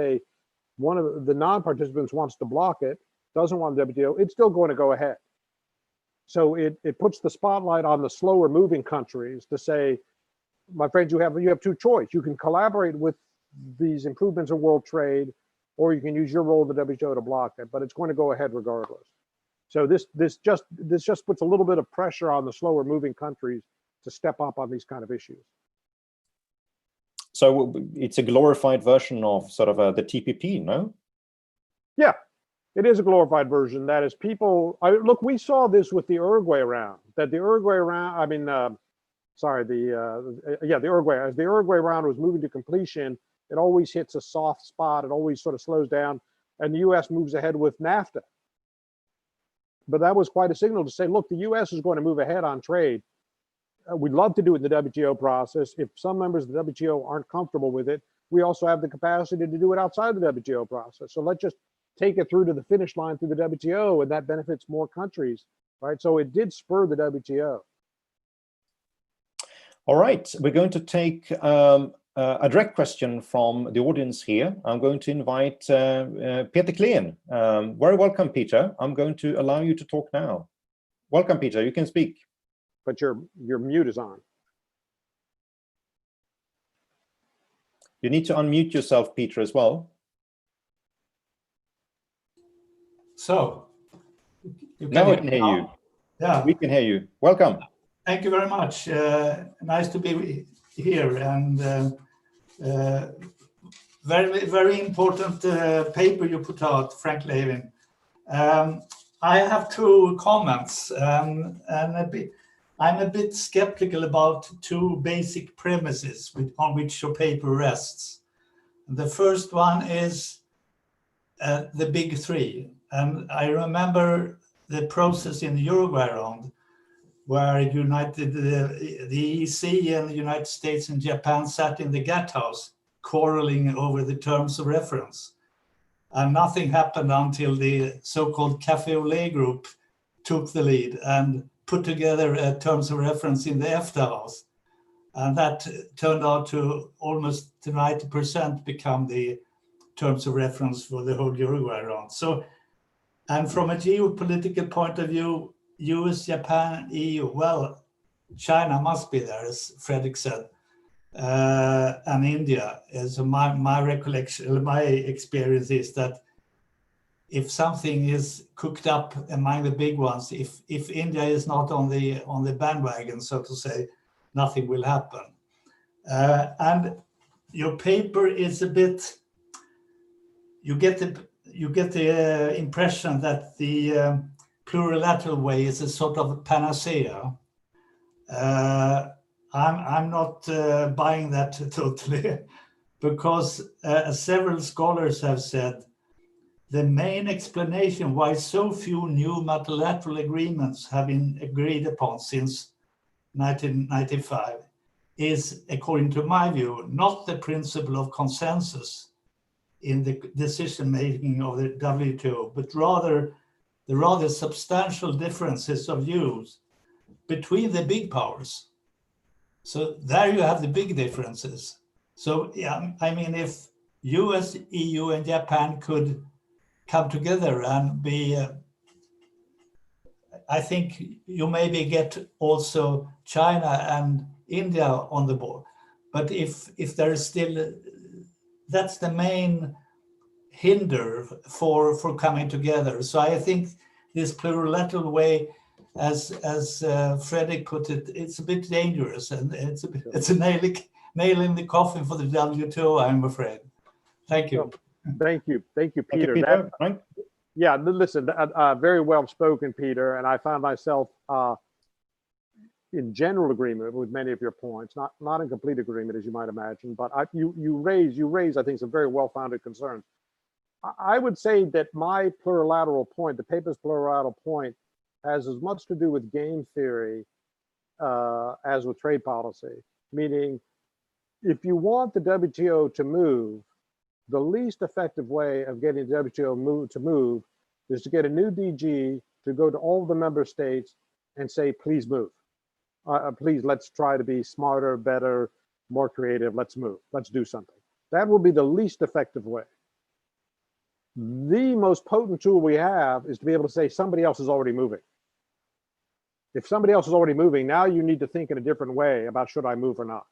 one of the non-participants wants to block it, doesn't want the WTO, it's still going to go ahead. So it puts the spotlight on the slower moving countries to say, my friends, you have two choices. You can collaborate with these improvements in world trade, or you can use your role in the WTO to block it, but it's going to go ahead regardless. So this just puts a little bit of pressure on the slower moving countries to step up on these kind of issues. So it's a glorified version of sort of the TPP, no? Yeah, it is a glorified version. That is, look, we saw this with the Uruguay round. That the Uruguay round, the Uruguay, as the Uruguay round was moving to completion, it always hits a soft spot. It always sort of slows down, and the U.S. moves ahead with NAFTA. But that was quite a signal to say, look, the U.S. is going to move ahead on trade. We'd love to do it in the WTO process. If some members of the WTO aren't comfortable with it, we also have the capacity to do it outside the WTO process. So let's just take it through to the finish line through the WTO, and that benefits more countries, right? So it did spur the WTO. All right, we're going to take a direct question from the audience here. I'm going to invite Peter Kleen. Very welcome, Peter. I'm going to allow you to talk now. Welcome, Peter. You can speak. But your mute is on. You need to unmute yourself, Peter, as well. So, now we can hear you. Yeah, we can hear you. Welcome. Thank you very much. Nice to be here, and very, very important paper you put out, Frank Lavin. I have two comments, and I'm a bit skeptical about two basic premises on which your paper rests. The first one is the big three. And I remember the process in the Uruguay round where the EEC and the United States and Japan sat in the GATT house quarreling over the terms of reference. And nothing happened until the so-called Café au lait group took the lead and put together a terms of reference in the EFTA House. And that turned out to almost 90% become the terms of reference for the whole Uruguay round. So, and from a geopolitical point of view, US, Japan, EU, well, China must be there, as Fredrik said, and India. So my recollection, my experience is that if something is cooked up among the big ones, if India is not on the bandwagon, so to say, nothing will happen. And your paper is a bit, you get the impression that the plurilateral way is a sort of panacea. I'm not buying that totally, because as several scholars have said, the main explanation why so few new multilateral agreements have been agreed upon since 1995 is, according to my view, not the principle of consensus in the decision-making of the WTO, but rather the rather substantial differences of views between the big powers. So there you have the big differences. So yeah, I mean, if US, EU, and Japan could come together and be, I think you maybe get also China and India on the board. But if there is still, that's the main hinder for coming together. So I think this plurilateral way, as Fredrik put it, it's a bit dangerous, and it's a nail in the coffin for the WTO, I'm afraid. Thank you. Thank you, Peter. Peter. Right? Yeah, listen, very well spoken, Peter. And I found myself in general agreement with many of your points, not in complete agreement, as you might imagine, but you raise, I think, some very well-founded concerns. I would say that my plurilateral point, the paper's plurilateral point, has as much to do with game theory as with trade policy. Meaning, if you want the WTO to move, the least effective way of getting the WTO to move is to get a new DG to go to all the member states and say, please move. Please, let's try to be smarter, better, more creative. Let's move. Let's do something. That will be the least effective way. The most potent tool we have is to be able to say somebody else is already moving. If somebody else is already moving, now you need to think in a different way about should I move or not.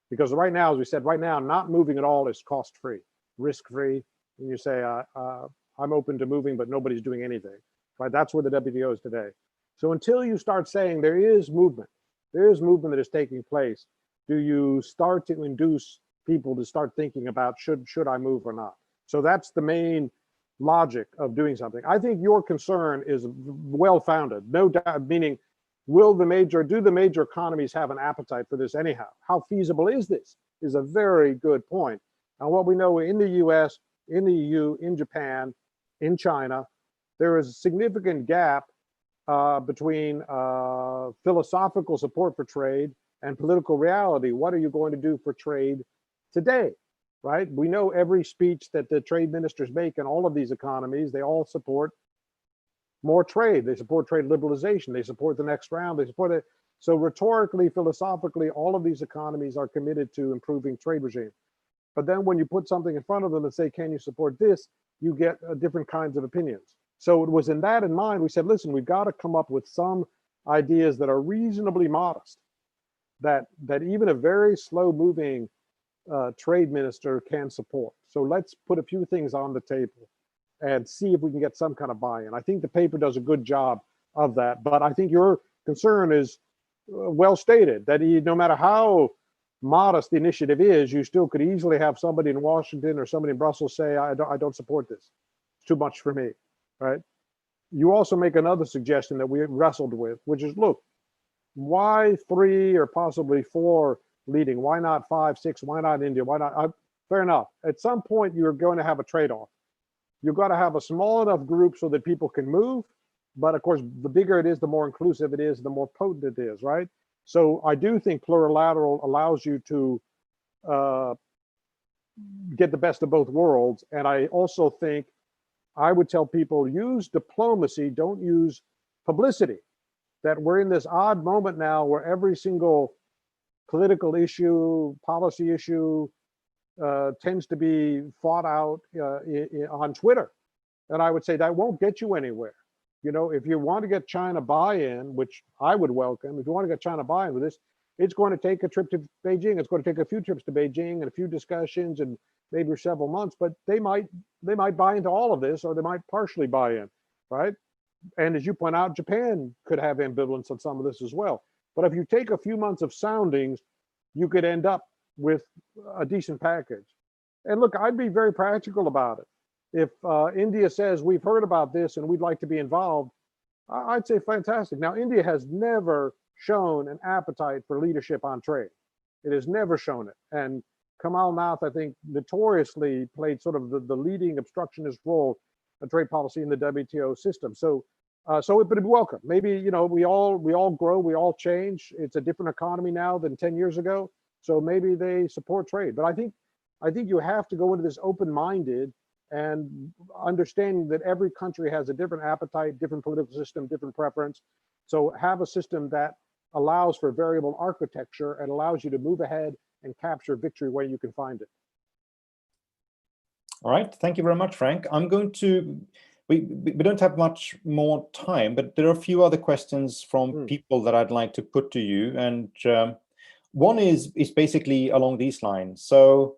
Because right now, as we said, right now, not moving at all is cost-free, risk-free. And you say, I'm open to moving, but nobody's doing anything, right? That's where the WTO is today. So until you start saying there is movement that is taking place, do you start to induce people to start thinking about should I move or not? So that's the main logic of doing something. I think your concern is well-founded, no doubt, meaning do the major economies have an appetite for this anyhow? How feasible is this? Is a very good point. And what we know in the US, in the EU, in Japan, in China, there is a significant gap between philosophical support for trade and political reality. What are you going to do for trade today, right? We know every speech that the trade ministers make in all of these economies, they all support more trade. They support trade liberalization. They support the next round. They support it. So rhetorically, philosophically, all of these economies are committed to improving trade regime. But then when you put something in front of them and say, can you support this? You get different kinds of opinions. So it was in mind, we said, listen, we've got to come up with some ideas that are reasonably modest, that even a very slow moving trade minister can support. So let's put a few things on the table and see if we can get some kind of buy-in. I think the paper does a good job of that, but I think your concern is well stated, that no matter how modest the initiative is, you still could easily have somebody in Washington or somebody in Brussels say, I don't support this. It's too much for me, right? You also make another suggestion that we wrestled with, which is, look, why 3 or possibly 4 leading? Why not 5, 6? Why not India? Why not? Fair enough. At some point, you're going to have a trade-off. You've got to have a small enough group so that people can move. But of course, the bigger it is, the more inclusive it is, the more potent it is, right? So I do think plurilateral allows you to get the best of both worlds. And I also think I would tell people, use diplomacy, don't use publicity. That we're in this odd moment now where every single political issue, policy issue tends to be fought out on Twitter. And I would say that won't get you anywhere. You know, if you want to get China buy-in, which I would welcome, if you want to get China buy-in with this, it's going to take a trip to Beijing. It's going to take a few trips to Beijing and a few discussions and maybe several months, but they might buy into all of this, or they might partially buy in, right? And as you point out, Japan could have ambivalence on some of this as well. But if you take a few months of soundings, you could end up with a decent package. And look, I'd be very practical about it. If India says, we've heard about this and we'd like to be involved, I'd say fantastic. Now, India has never shown an appetite for leadership on trade. It has never shown it. And Kamal Nath, I think, notoriously played sort of the leading obstructionist role of trade policy in the WTO system. So it would be welcome. Maybe, you know, we all grow, we all change. It's a different economy now than 10 years ago. So maybe they support trade. But I think you have to go into this open-minded and understanding that every country has a different appetite, different political system, different preference. So have a system that allows for variable architecture and allows you to move ahead and capture victory where you can find it. All right, thank you very much, Frank. I'm going to, we don't have much more time, but there are a few other questions from people that I'd like to put to you. And one is basically along these lines. So,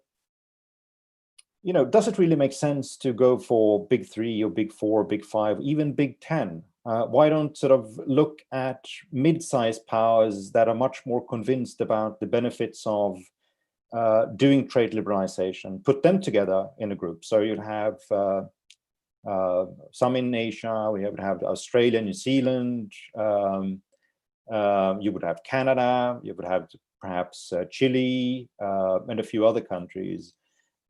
you know, does it really make sense to go for big 3 or big 4, big 5, even big 10? Why don't sort of look at mid-sized powers that are much more convinced about the benefits of doing trade liberalization, put them together in a group? So you'd have some in Asia, we would have Australia, New Zealand, you would have Canada, you would have perhaps Chile, and a few other countries.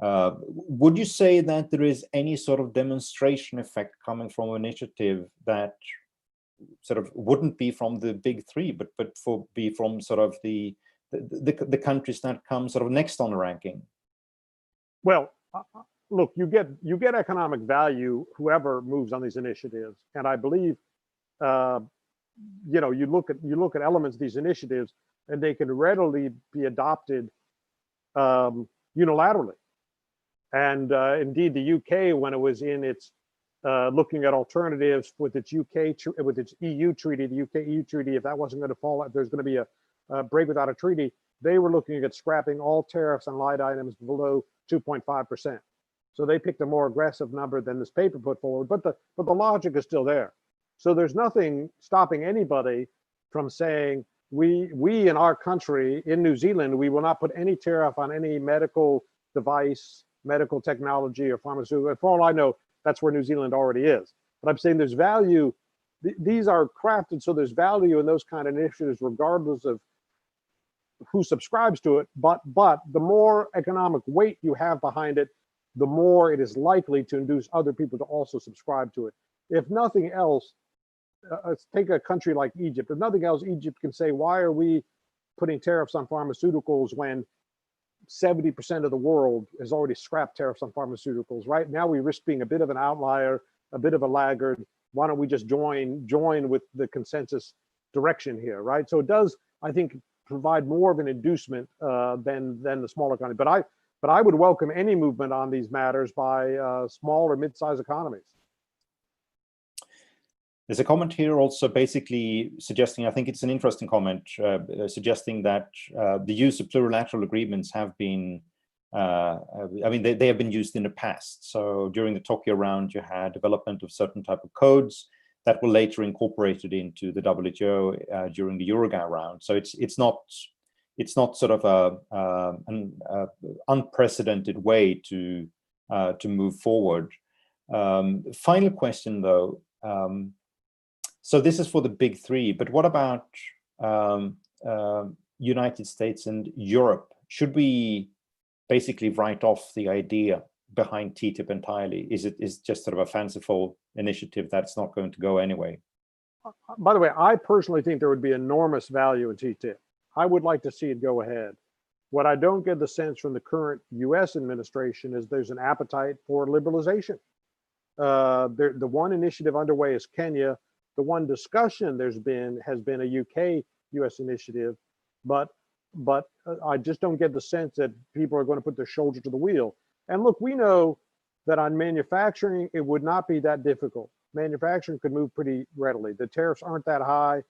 Would you say that there is any sort of demonstration effect coming from an initiative that sort of wouldn't be from the big 3, but be from sort of the countries that come sort of next on the ranking? Well, look, you get economic value whoever moves on these initiatives, and I believe you know, you look at elements of these initiatives, and they can readily be adopted unilaterally. And indeed, the UK, when it was in its looking at alternatives with its EU treaty, the UK EU treaty, if that wasn't going to fall, if there's going to be a break without a treaty, they were looking at scrapping all tariffs on light items below 2.5%. So they picked a more aggressive number than this paper put forward, but the logic is still there. So there's nothing stopping anybody from saying, we in our country, in New Zealand, we will not put any tariff on any medical device, medical technology, or pharmaceutical. For all I know, that's where New Zealand already is. But I'm saying there's value. These are crafted so there's value in those kind of initiatives, regardless of who subscribes to it. But the more economic weight you have behind it, the more it is likely to induce other people to also subscribe to it. If nothing else, let's take a country like Egypt. If nothing else, Egypt can say, why are we putting tariffs on pharmaceuticals when 70% of the world has already scrapped tariffs on pharmaceuticals, right? Now we risk being a bit of an outlier, a bit of a laggard. Why don't we just join with the consensus direction here, right? So it does, I think, provide more of an inducement than the smaller economy. But I would welcome any movement on these matters by small or mid-sized economies. There's a comment here also basically suggesting, I think it's an interesting comment, suggesting that the use of plurilateral agreements have been, I mean, they have been used in the past. So during the Tokyo round, you had development of certain type of codes that were later incorporated into the WTO during the Uruguay round. So it's not sort of an unprecedented way to move forward. Final question though. So this is for the big 3, but what about United States and Europe? Should we basically write off the idea behind TTIP entirely? Is it just sort of a fanciful initiative that's not going to go anyway? By the way, I personally think there would be enormous value in TTIP. I would like to see it go ahead. What I don't get the sense from the current US administration is there's an appetite for liberalization. The one initiative underway is Kenya. The one discussion has been a UK-US initiative, but I just don't get the sense that people are going to put their shoulder to the wheel. And look, we know that on manufacturing, it would not be that difficult. Manufacturing could move pretty readily. The tariffs aren't that high.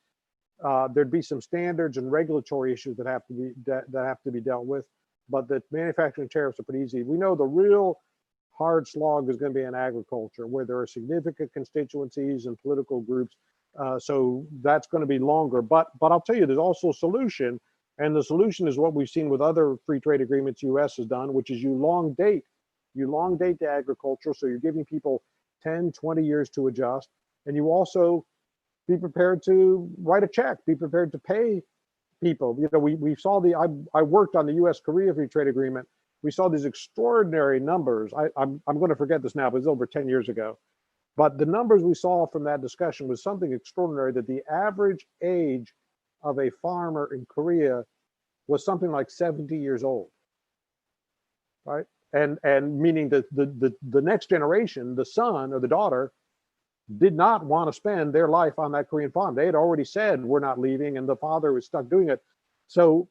There'd be some standards and regulatory issues that have to be dealt with, but the manufacturing tariffs are pretty easy. We know the real hard slog is going to be in agriculture, where there are significant constituencies and political groups. So that's going to be longer. But I'll tell you, there's also a solution, and the solution is what we've seen with other free trade agreements U.S. has done, which is you long date the agriculture. So you're giving people 10, 20 years to adjust, and you also be prepared to write a check, be prepared to pay people. You know, we saw I worked on the U.S.-Korea free trade agreement. We saw these extraordinary numbers. I'm going to forget this now, but it's over 10 years ago. But the numbers we saw from that discussion was something extraordinary, that the average age of a farmer in Korea was something like 70 years old, right? And meaning that the next generation, the son or the daughter, did not want to spend their life on that Korean farm. They had already said, we're not leaving, and the father was stuck doing it. So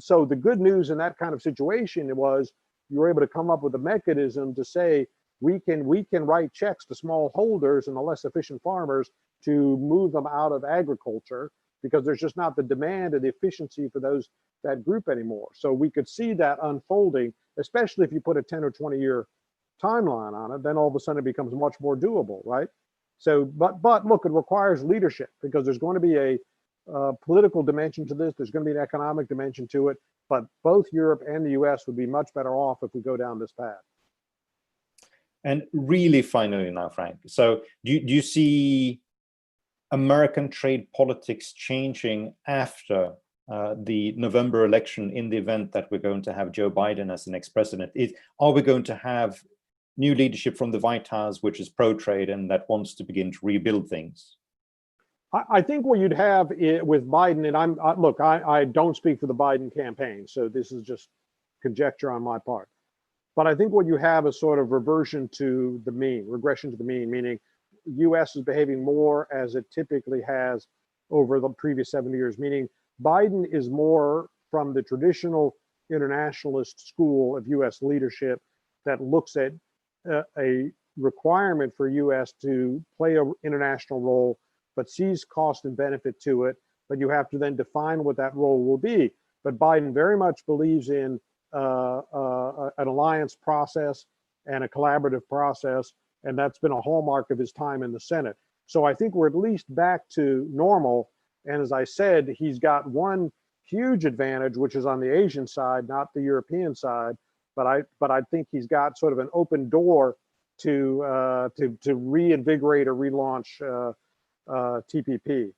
the good news in that kind of situation was you were able to come up with a mechanism to say, we can write checks to small holders and the less efficient farmers to move them out of agriculture, because there's just not the demand and the efficiency for that group anymore. So we could see that unfolding, especially if you put a 10 or 20 year timeline on it, then all of a sudden it becomes much more doable, right? So, but look, it requires leadership, because there's going to be a political dimension to this. There's going to be an economic dimension to it, but both Europe and the US would be much better off if we go down this path. And really finally now, Frank, so do you see American trade politics changing after the November election, in the event that we're going to have Joe Biden as the next president? Are we going to have new leadership from the White House, which is pro-trade and that wants to begin to rebuild things? I think what you'd have with Biden, and look, I don't speak for the Biden campaign, so this is just conjecture on my part. But I think what you have is sort of reversion to the mean, regression to the mean, meaning US is behaving more as it typically has over the previous 70 years, meaning Biden is more from the traditional internationalist school of US leadership that looks at a requirement for US to play an international role, but sees cost and benefit to it, but you have to then define what that role will be. But Biden very much believes in an alliance process and a collaborative process, and that's been a hallmark of his time in the Senate. So I think we're at least back to normal. And as I said, he's got one huge advantage, which is on the Asian side, not the European side. But I think he's got sort of an open door to reinvigorate or relaunch TPP.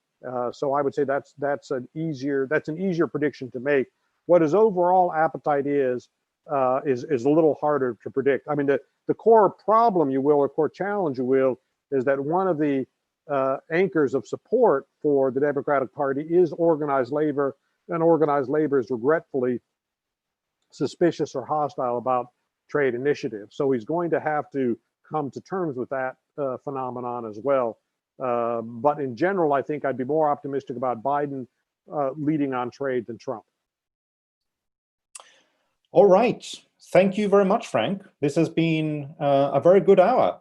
So I would say that's an easier prediction to make. What his overall appetite is a little harder to predict. I mean, the core problem, you will, or core challenge, you will, is that one of the anchors of support for the Democratic Party is organized labor, and organized labor is regretfully suspicious or hostile about trade initiatives. So he's going to have to come to terms with that phenomenon as well. But in general, I think I'd be more optimistic about Biden leading on trade than Trump. All right. Thank you very much, Frank. This has been a very good hour.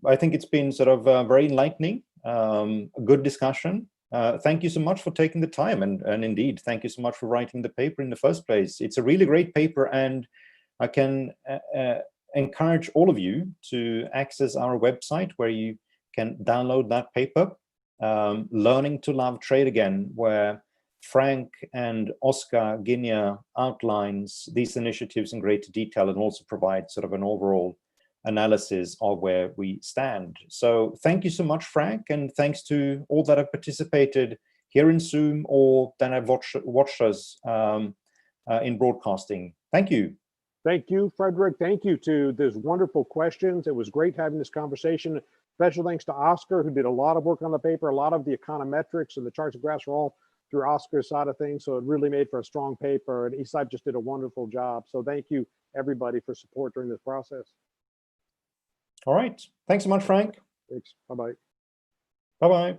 I think it's been sort of very enlightening, a good discussion. Thank you so much for taking the time, and indeed, thank you so much for writing the paper in the first place. It's a really great paper, and I can encourage all of you to access our website, where you can download that paper, Learning to Love Trade Again, where Frank and Oscar Guinea outlines these initiatives in greater detail and also provide sort of an overall analysis of where we stand. So thank you so much, Frank, and thanks to all that have participated here in Zoom or that have watched us in broadcasting. Thank you. Thank you, Fredrik. Thank you to those wonderful questions. It was great having this conversation. Special thanks to Oscar, who did a lot of work on the paper. A lot of the econometrics and the charts and graphs were all through Oscar's side of things. So it really made for a strong paper, and Isai just did a wonderful job. So thank you everybody for support during this process. All right. Thanks so much, Frank. Thanks. Bye-bye. Bye-bye.